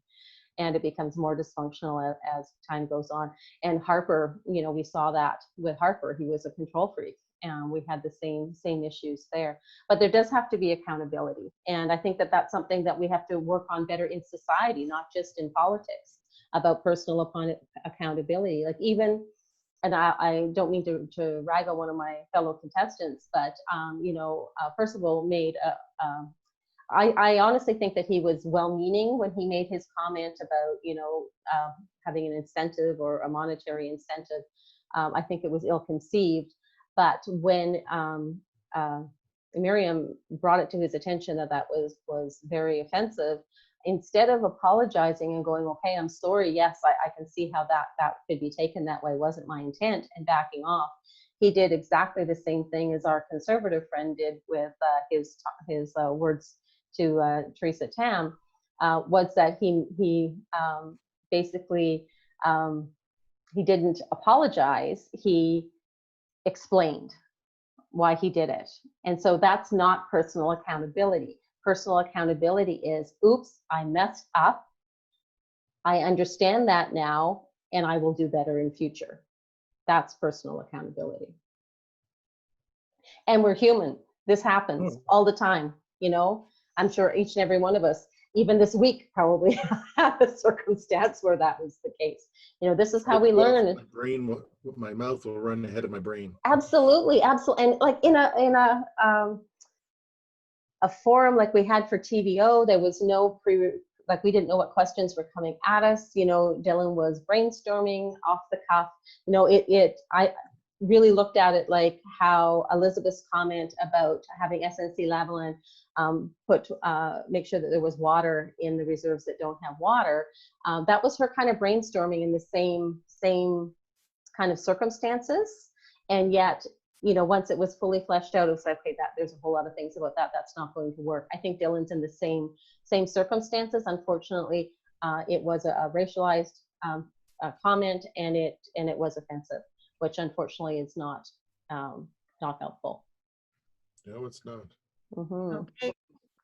And it becomes more dysfunctional as time goes on. And Harper, we saw that with Harper. He was a control freak, and we had the same issues there. But there does have to be accountability, and I think that that's something that we have to work on better in society, not just in politics, about personal accountability. Like even, and I don't mean to rag on one of my fellow contestants, but Percival made I honestly think that he was well-meaning when he made his comment about, having an incentive or a monetary incentive. I think it was ill-conceived, but when Miriam brought it to his attention that was very offensive, instead of apologizing and going, okay, I'm sorry, yes, I can see how that could be taken that way, wasn't my intent, and backing off, he did exactly the same thing as our Conservative friend did with his words to Theresa Tam, was that he basically, he didn't apologize, he explained why he did it. And so that's not personal accountability. Personal accountability is, oops, I messed up, I understand that now, and I will do better in future. That's personal accountability. And we're human. This happens all the time, I'm sure each and every one of us, even this week, probably had a circumstance where that was the case. This is how we learn. My mouth will run ahead of my brain. Absolutely, absolutely. And like in a forum like we had for TVO, there was no we didn't know what questions were coming at us. Dylan was brainstorming off the cuff. I really looked at it like how Elizabeth's comment about having SNC-Lavalin make sure that there was water in the reserves that don't have water. That was her kind of brainstorming in the same kind of circumstances. And yet, once it was fully fleshed out, it was like, okay, there's a whole lot of things about that's not going to work. I think Dylan's in the same circumstances. Unfortunately, it was a racialized comment, and it was offensive, which unfortunately is not helpful. No, it's not. Mm-hmm. Okay,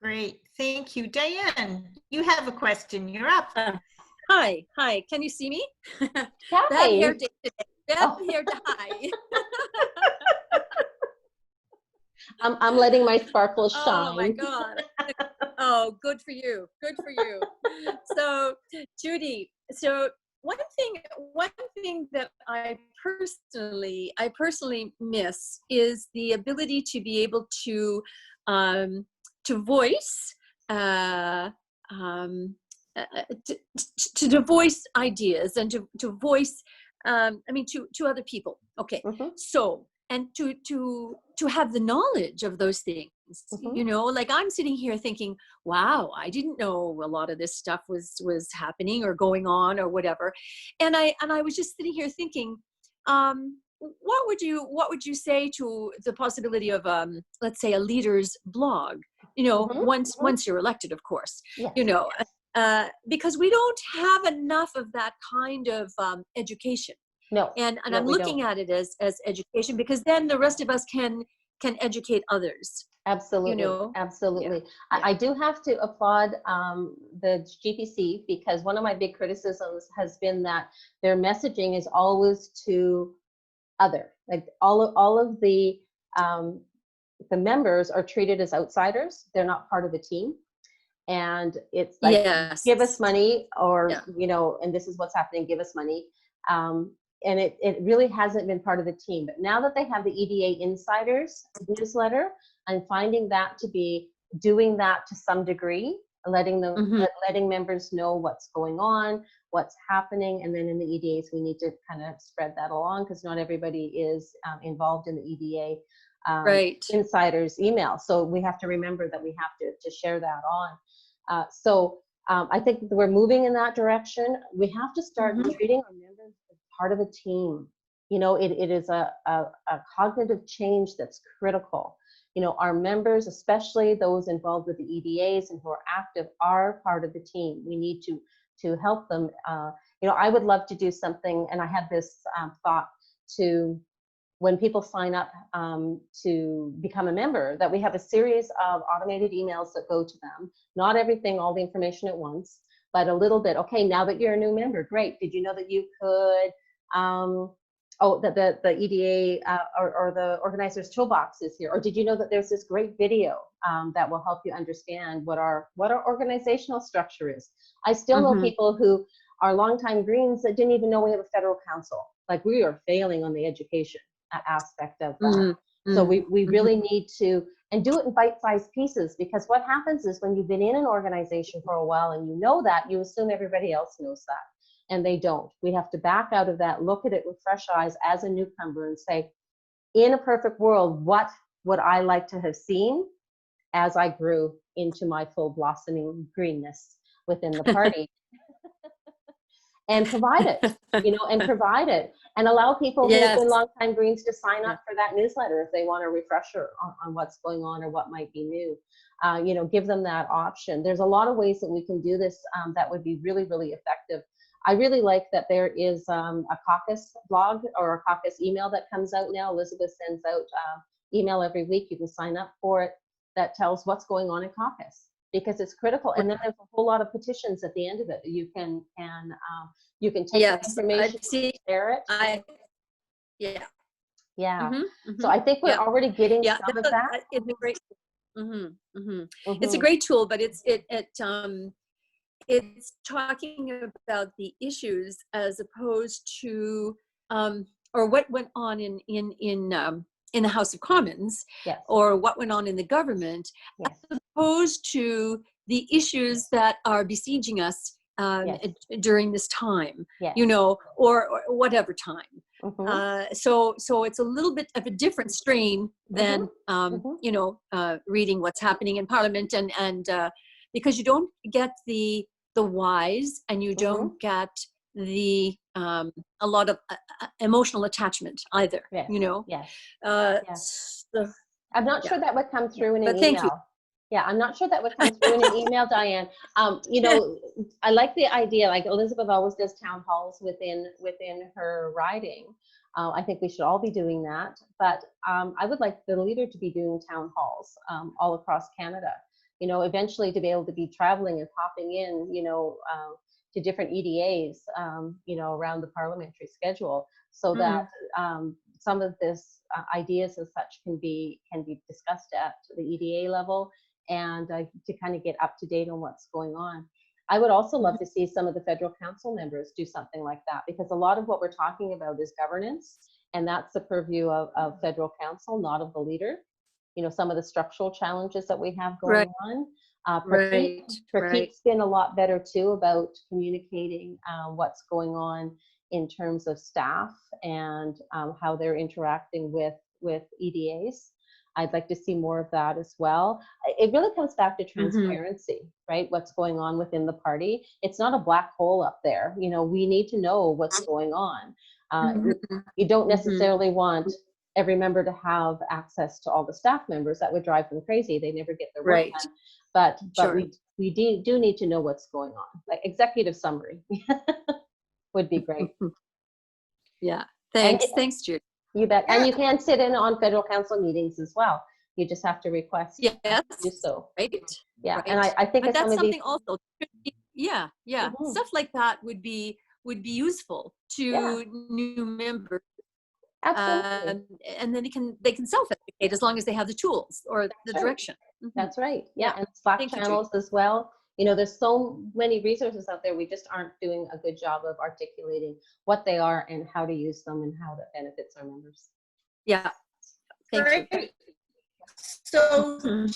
great. Thank you. Diane, you have a question. You're up. Hi. Can you see me? Hi. Bad hair day today. Bad hair day. Hi. I'm letting my sparkles shine. Oh my God. Oh, good for you. Good for you. So, Judy, one thing that I personally miss is the ability to be able to voice to voice ideas and to voice to other people. Okay. Mm-hmm. So, and to have the knowledge of those things. Mm-hmm. Like I'm sitting here thinking, wow, I didn't know a lot of this stuff was happening or going on or whatever. And I was just sitting here thinking, what would you say to the possibility of let's say a leader's blog you know, Mhm, once you're elected, of course, Yes. you know, because we don't have enough of that kind of education. No. And No, I'm we looking don't. at it as education, because then the rest of us can educate others. Absolutely, know? absolutely. Yeah. I do have to applaud the GPC, because one of my big criticisms has been that their messaging is always to other. Like all of the members are treated as outsiders. They're not part of the team. And it's like, Yes. give us money, or, Yeah. you know, and this is what's happening, give us money. And it really hasn't been part of the team. But now that they have the EDA Insiders newsletter, I'm finding that to be doing that to some degree, letting them, Mhm. letting members know what's going on, what's happening. And then in the EDAs, we need to kind of spread that along, because not everybody is involved in the EDA Right. Insiders email. So we have to remember that we have to share that on. So I think we're moving in that direction. We have to start Mhm. treating our members as part of a team. You know, it is a cognitive change that's critical. You know, our members, especially those involved with the EDAs and who are active, are part of the team. We need to help them. You know, I would love to do something, and I had this thought to, when people sign up to become a member, that we have a series of automated emails that go to them. Not everything, all the information at once, but a little bit. Okay, now that you're a new member, great. Did you know that you could, the EDA or the organizer's toolbox is here? Or did you know that there's this great video that will help you understand what our organizational structure is? I still know Mhm. people who are longtime Greens that didn't even know we have a federal council. Like, we are failing on the education aspect of that. Mhm. So we Mhm. really need to, and do it in bite-sized pieces, because what happens is when you've been in an organization for a while and you know that, you assume everybody else knows that, and they don't. We have to back out of that, look at it with fresh eyes as a newcomer, and say, in a perfect world, what would I like to have seen as I grew into my full blossoming greenness within the party? And provide it, you know, and provide it, and allow people who have Yes. been longtime Greens to sign Yeah. up for that newsletter if they want a refresher on what's going on or what might be new. You know, give them that option. There's a lot of ways that we can do this that would be really, really effective. I really like that there is a caucus blog or a caucus email that comes out now. Elizabeth sends out email every week. You can sign up for it, that tells what's going on in caucus, because it's critical. And then there's a whole lot of petitions at the end of it. You can take the Yes. information, See. share it. Yeah. Yeah. Mhm. So Mhm. I think we're Yeah. already getting Yeah. some of that. It's a great. Mhm. Mhm. It's a Mhm. great tool, but it's talking about the issues as opposed to or what went on in the House of Commons, Yes. or what went on in the government, Yes. as opposed to the issues that are besieging us Yes. during this time, Yes. you know, or whatever time. Mhm. So it's a little bit of a different strain than Mhm. you know, reading what's happening in Parliament, and because you don't get the whys, and you Mhm. don't get the a lot of emotional attachment either. Yes. You know, Yes. so, I'm not yeah. sure that would come through in an But thank you. email. Yeah, I'm not sure that would come through in an email, Diane. You know, I like the idea. Like, Elizabeth always does town halls within her riding. I think we should all be doing that. But I would like the leader to be doing town halls all across Canada. You know, eventually to be able to be traveling and popping in, you know, to different EDAs, you know, around the parliamentary schedule, so that some of this ideas as such can be discussed at the EDA level, and to kind of get up to date on what's going on. I would also love to see some of the federal council members do something like that, because a lot of what we're talking about is governance, and that's the purview of federal council, not of the leader. You know, some of the structural challenges that we have going on. Prateek's been a lot better too about communicating what's going on in terms of staff and how they're interacting with EDAs. I'd like to see more of that as well. It really comes back to transparency, right? What's going on within the party. It's not a black hole up there. You know, we need to know what's going on. You don't necessarily want every member to have access to all the staff members. That would drive them crazy. They never get their work Right. done. But Sure. we do need to know what's going on. Like executive summary would be great. Yeah. Thanks. And- Thanks, Judy. You bet. Yeah. And you can sit in on federal council meetings as well. You just have to request Yes. to do so. Right. Yeah. Right. And I think But of some that's of these. something also. Yeah. Yeah. Mhm. Stuff like that would be useful to Yeah. new members. Absolutely. And then they can self-educate as long as they have the tools or the right. direction. Mhm. That's right. Yeah. Yeah. And Slack Thank you, Judy. channels as well. You know, there's so many resources out there. We just aren't doing a good job of articulating what they are and how to use them and how that benefits our members. Yeah. Thank you. Great. So Mhm.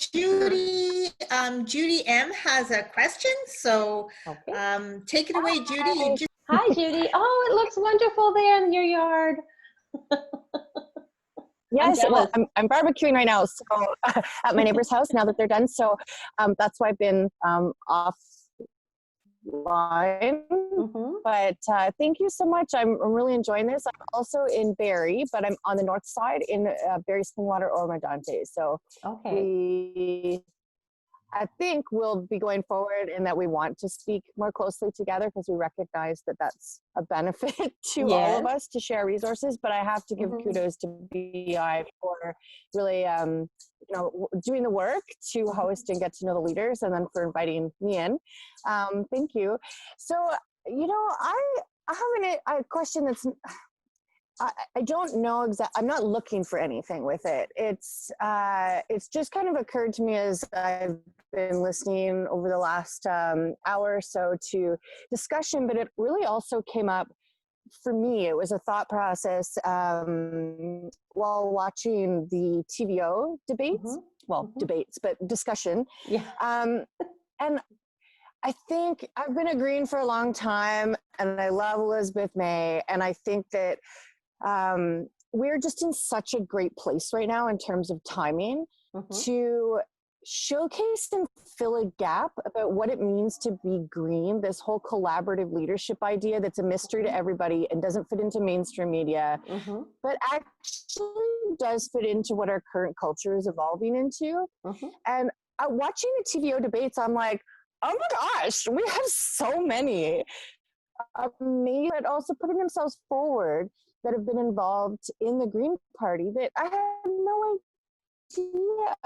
Judy M has a question. So Okay. take it away, Judy. Hi, Judy. Oh, it looks wonderful there in your yard. Yes, well, jealous. I'm barbecuing right now, so at my neighbor's house now that they're done. So that's why I've been offline. Mhm. But thank you so much. I'm really enjoying this. I'm also in Barrie, but I'm on the north side in Barrie, Springwater, or Medante. So Okay. I think we'll be going forward in that we want to speak more closely together because we recognize that that's a benefit to all of Yes. us to share resources. But I have to give Mhm. kudos to BI for really, doing the work to host and get to know the leaders, and then for inviting me in. Thank you. So, I have a question that's. I don't know exactly. I'm not looking for anything with it. It's just kind of occurred to me as I've been listening over the last hour or so to discussion, but it really also came up for me. It was a thought process while watching the TVO debates. Mhm. Well, Mhm. debates, but discussion. Yeah. And I think I've been agreeing for a long time, and I love Elizabeth May, and I think that we're just in such a great place right now in terms of timing Mhm. to showcase and fill a gap about what it means to be green, this whole collaborative leadership idea that's a mystery to everybody and doesn't fit into mainstream media, Mhm. but actually does fit into what our current culture is evolving into. Mhm. And watching the TVO debates, I'm like, oh my gosh, we have so many amazing, but also putting themselves forward that have been involved in the Green Party that I had no idea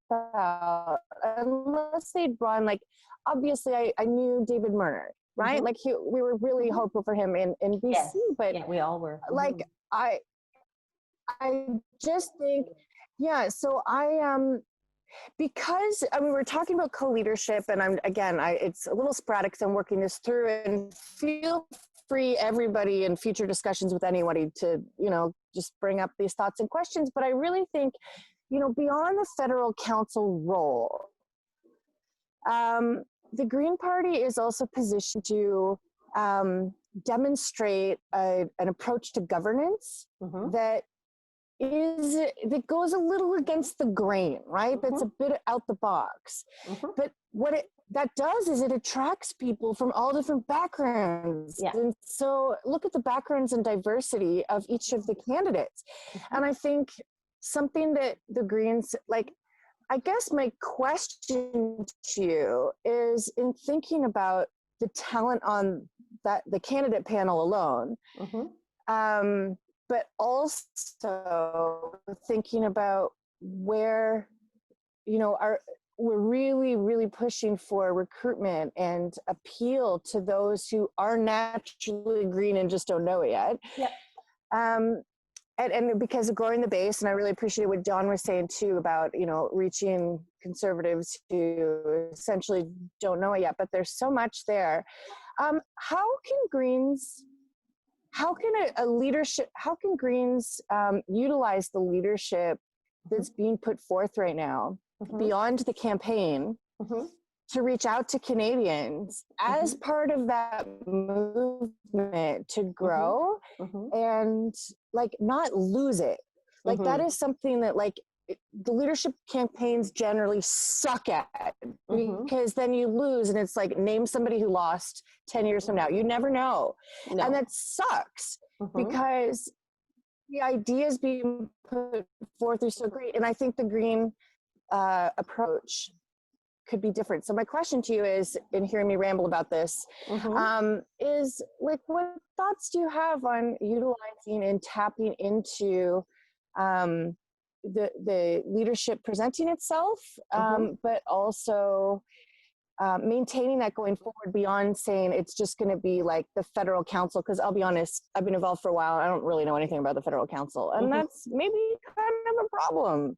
about, unless they'd run, like, obviously I knew David Murner, right? Mhm. Like we were really Mhm. hopeful for him in BC, Yes. but Yeah, we all were. like, Mhm. I just think, yeah, so because we're talking about co-leadership, and it's a little sporadic because I'm working this through, and feel free, everybody, in future discussions with anybody to, just bring up these thoughts and questions. But I really think, beyond the federal council role, the Green Party is also positioned to demonstrate an approach to governance Mhm. that goes a little against the grain, right? That's a bit out the box. Mhm. But what that does is it attracts people from all different backgrounds. Yeah. And so look at the backgrounds and diversity of each of the candidates. And I think something that the Greens, I guess my question to you is, in thinking about the talent on the candidate panel alone, Mhm. but also thinking about where, we're really, really pushing for recruitment and appeal to those who are naturally green and just don't know it yet. Yeah. And because of growing the base, and I really appreciate what John was saying too about, reaching conservatives who essentially don't know it yet, but there's so much there. How can Greens utilize the leadership that's being put forth right now beyond the campaign to reach out to Canadians as part of that movement to grow and not lose it? That is something that the leadership campaigns generally suck at, because then you lose, and it's name somebody who lost 10 years from now. You never know. No. And that sucks because the ideas being put forth are so great. And I think the green approach could be different. So my question to you is, in hearing me ramble about this, is like, what thoughts do you have on utilizing and tapping into the leadership presenting itself, but also maintaining that going forward beyond saying it's just going to be like the federal council? Because I'll be honest, I've been involved for a while. I don't really know anything about the federal council, and that's maybe kind of a problem.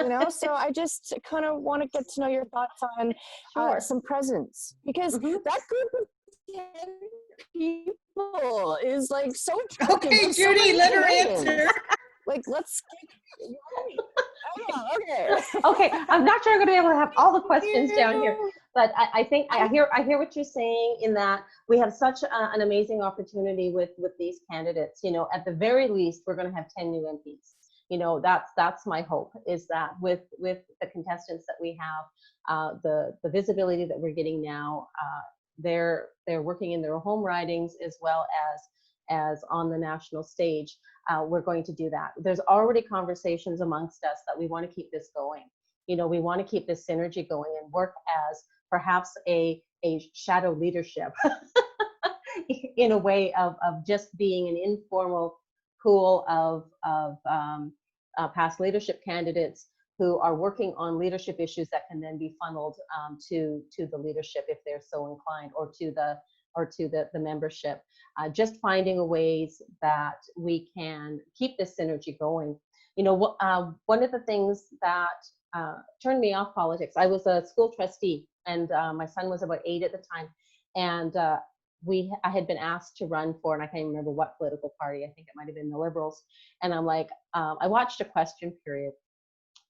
You know, so I just kind of want to get to know your thoughts on some presence, because that group of 10 people is like so attractive. Okay, Judy, let her answer. Like, let's okay. Okay, I'm not sure I'm going to be able to have all the questions down here, but I think I hear what you're saying, in that we have such an amazing opportunity with these candidates. You know, at the very least, we're going to have 10 new MPs. You know, that's my hope, is that with the contestants that we have, the visibility that we're getting now, they're working in their home ridings as well as on the national stage. We're going to do that. There's already conversations amongst us that we want to keep this going. You know, we want to keep this synergy going and work as perhaps a shadow leadership in a way of just being an informal pool of past leadership candidates who are working on leadership issues that can then be funneled to the leadership if they're so inclined, or to the membership. Just finding ways that we can keep this synergy going. You know, one of the things that turned me off politics, I was a school trustee, and my son was about 8 at the time, and I had been asked to run for, and I can't remember what political party, I think it might have been the Liberals. And I'm like, I watched a question period,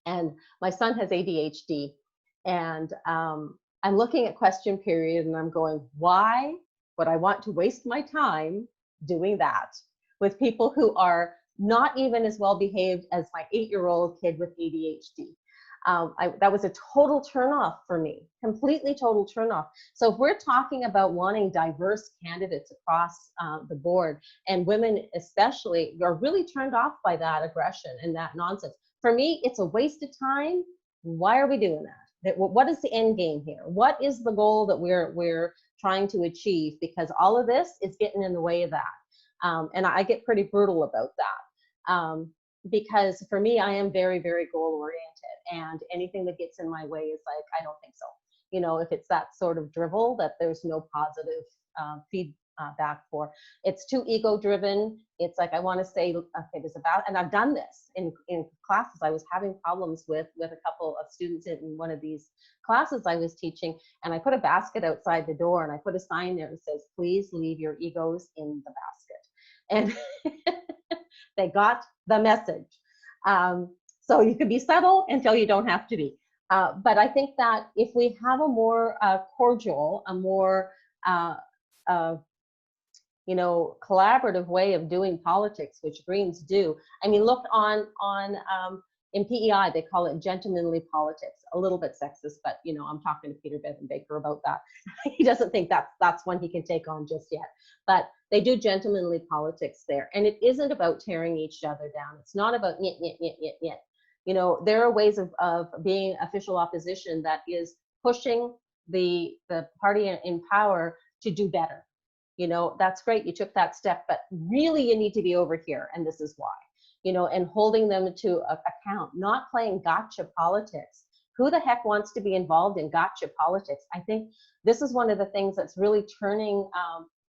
and my son has ADHD, and I'm looking at question period, and I'm going, why would I want to waste my time doing that with people who are not even as well behaved as my 8-year-old kid with ADHD? That was a total turnoff for me, completely total turnoff. So if we're talking about wanting diverse candidates across the board, and women especially are really turned off by that aggression and that nonsense, for me, it's a waste of time. Why are we doing that? What is the end game here? What is the goal that we're trying to achieve? Because all of this is getting in the way of that. And I get pretty brutal about that. Because for me, I am very, very goal oriented, and anything that gets in my way is like, I don't think so. You know, if it's that sort of drivel that there's no positive feedback for. It's too ego driven. It's like, I want to say, okay, this about, and I've done this in classes. I was having problems with a couple of students in one of these classes I was teaching, and I put a basket outside the door, and I put a sign there that says, please leave your egos in the basket. And they got the message. So you can be subtle until you don't have to be. But I think that if we have a more cordial, a more you know, collaborative way of doing politics, which Greens do. I mean, look in PEI, they call it gentlemanly politics. A little bit sexist, but you know, I'm talking to Peter Bevan Baker about that. He doesn't think that's one he can take on just yet. But they do gentlemanly politics there, and it isn't about tearing each other down. It's not about nyet, nyet, nyet, nyet, nyet. You know, there are ways of being official opposition that is pushing the party in power to do better. You know, that's great, you took that step, but really you need to be over here, and this is why. You know, and holding them to account, not playing gotcha politics. Who the heck wants to be involved in gotcha politics? I think this is one of the things that's really turning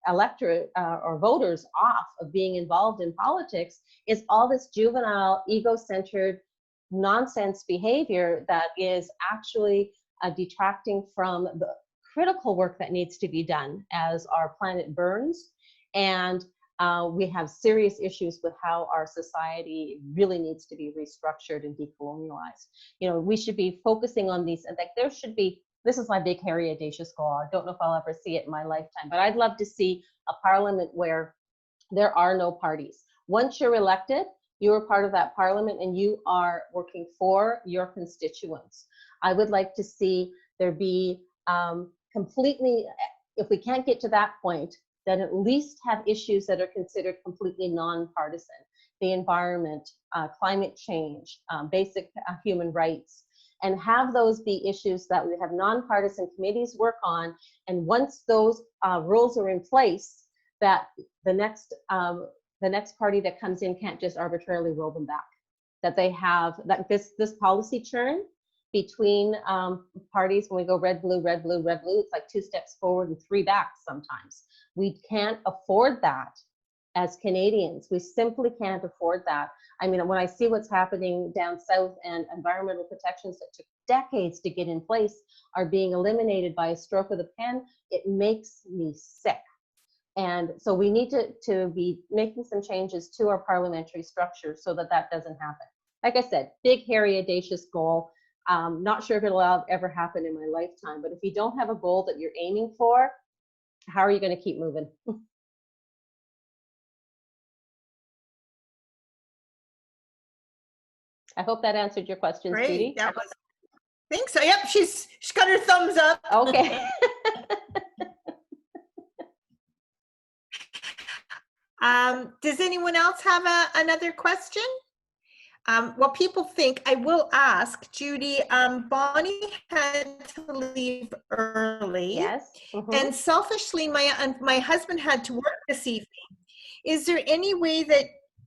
electorate or voters off of being involved in politics, is all this juvenile, ego-centered nonsense behavior that is actually detracting from the critical work that needs to be done as our planet burns. And we have serious issues with how our society really needs to be restructured and decolonialized. You know, we should be focusing on these, and like there should be, this is my big, hairy, audacious goal. I don't know if I'll ever see it in my lifetime, but I'd love to see a parliament where there are no parties. Once you're elected, you are part of that parliament and you are working for your constituents. I would like to see there be completely, if we can't get to that point, then at least have issues that are considered completely nonpartisan. the environment, climate change, basic human rights, and have those be issues that we have nonpartisan committees work on. And once those rules are in place, that the next party that comes in can't just arbitrarily roll them back. That they have that this policy churn between parties, when we go red, blue, red, blue, red, blue, it's like 2 steps forward and 3 back sometimes. We can't afford that as Canadians. We simply can't afford that. I mean, when I see what's happening down south and environmental protections that took decades to get in place are being eliminated by a stroke of the pen, it makes me sick. And so we need to be making some changes to our parliamentary structure so that that doesn't happen. Like I said, big, hairy, audacious goal. Not sure if it'll ever happen in my lifetime, but if you don't have a goal that you're aiming for, how are you going to keep moving? I hope that answered your questions, Great. Judy. That was, I think so. Yep, she's got her thumbs up. Okay. Does anyone else have another question? What people think, I will ask Judy. Bonnie had to leave early. Yes. And selfishly, my husband had to work this evening. Is there any way that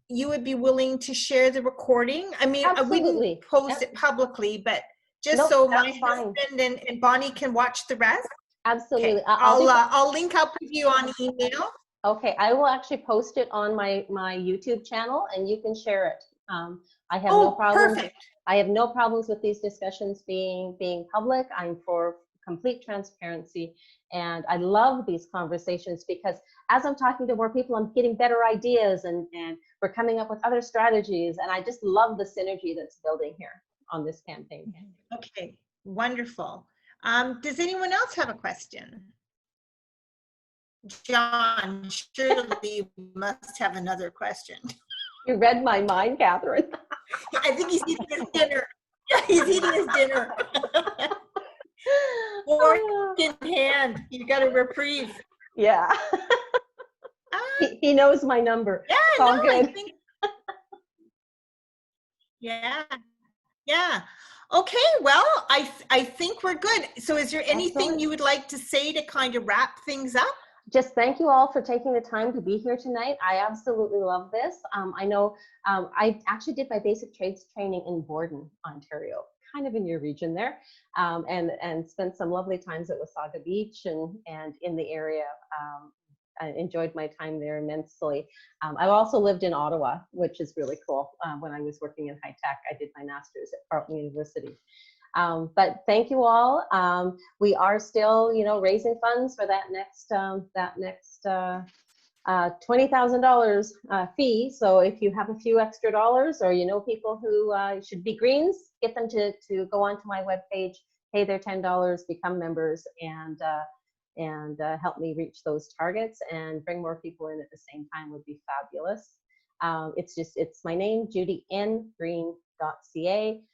you would be willing to share the recording? I mean, Absolutely. I wouldn't post it publicly, but just Nope, so my that's fine. husband and Bonnie can watch the rest. Absolutely. Okay. I'll link up with you on email. Okay, I will actually post it on my YouTube channel, and you can share it. I have Oh, no problems. perfect. I have no problems with these discussions being public. I'm for complete transparency, and I love these conversations because as I'm talking to more people, I'm getting better ideas, and we're coming up with other strategies, and I just love the synergy that's building here on this campaign. Okay, wonderful. Does anyone else have a question? John, surely you must have another question. You read my mind, Catherine. I think he's eating his dinner. Yeah, he's eating his dinner. Fork in hand. You got a reprieve. Yeah. He knows my number. Yeah, it's all good. I think, yeah. Okay, well, I think we're good. So is there anything Excellent. you would like to say to kind of wrap things up? Just thank you all for taking the time to be here tonight. I absolutely love this. I know I actually did my basic trades training in Borden, Ontario, kind of in your region there, and spent some lovely times at Wasaga Beach and in the area. I enjoyed my time there immensely. I also lived in Ottawa, which is really cool. When I was working in high tech, I did my master's at Carleton University. But thank you all. We are still, raising funds for that next $20,000 fee. So if you have a few extra dollars, or people who should be greens, get them to go onto my webpage, pay their $10, become members, and help me reach those targets and bring more people in at the same time would be fabulous. It's my name, Judy N Green.ca.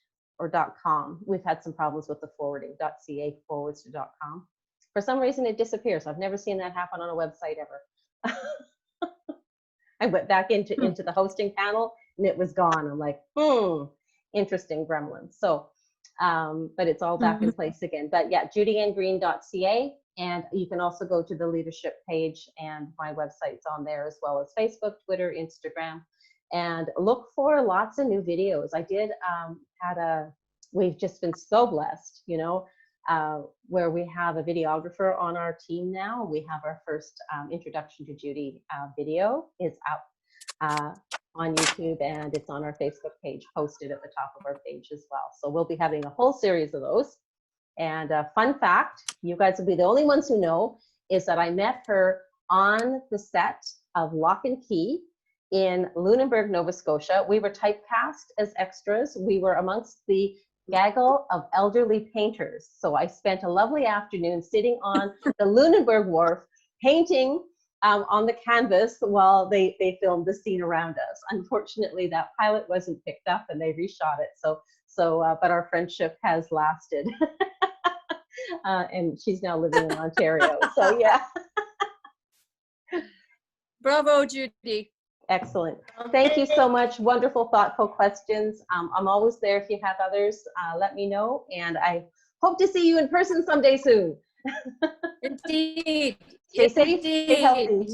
or .com. We've had some problems with the forwarding, .ca/.com. For some reason it disappears. I've never seen that happen on a website ever. I went back into the hosting panel and it was gone. I'm like, interesting gremlins. So, but it's all back in place again. But yeah, judyngreen.ca. And you can also go to the leadership page, and my website's on there, as well as Facebook, Twitter, Instagram. And look for lots of new videos. I did we've just been so blessed, where we have a videographer on our team now. We have our first introduction to Judy video is up on YouTube, and it's on our Facebook page, posted at the top of our page as well. So we'll be having a whole series of those. And fun fact, you guys will be the only ones who know, is that I met her on the set of Lock and Key in Lunenburg, Nova Scotia. We were typecast as extras. We were amongst the gaggle of elderly painters. So I spent a lovely afternoon sitting on the Lunenburg wharf painting on the canvas while they filmed the scene around us. Unfortunately, that pilot wasn't picked up and they reshot it. But our friendship has lasted. And she's now living in Ontario. So yeah. Bravo, Judy. Excellent. Thank you so much. Wonderful, thoughtful questions. I'm always there if you have others. Let me know, and I hope to see you in person someday soon. Indeed. Stay safe, stay healthy.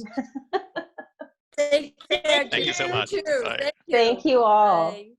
Take care. Thank you so much. Too. Bye. Thank you. Thank you all. Bye.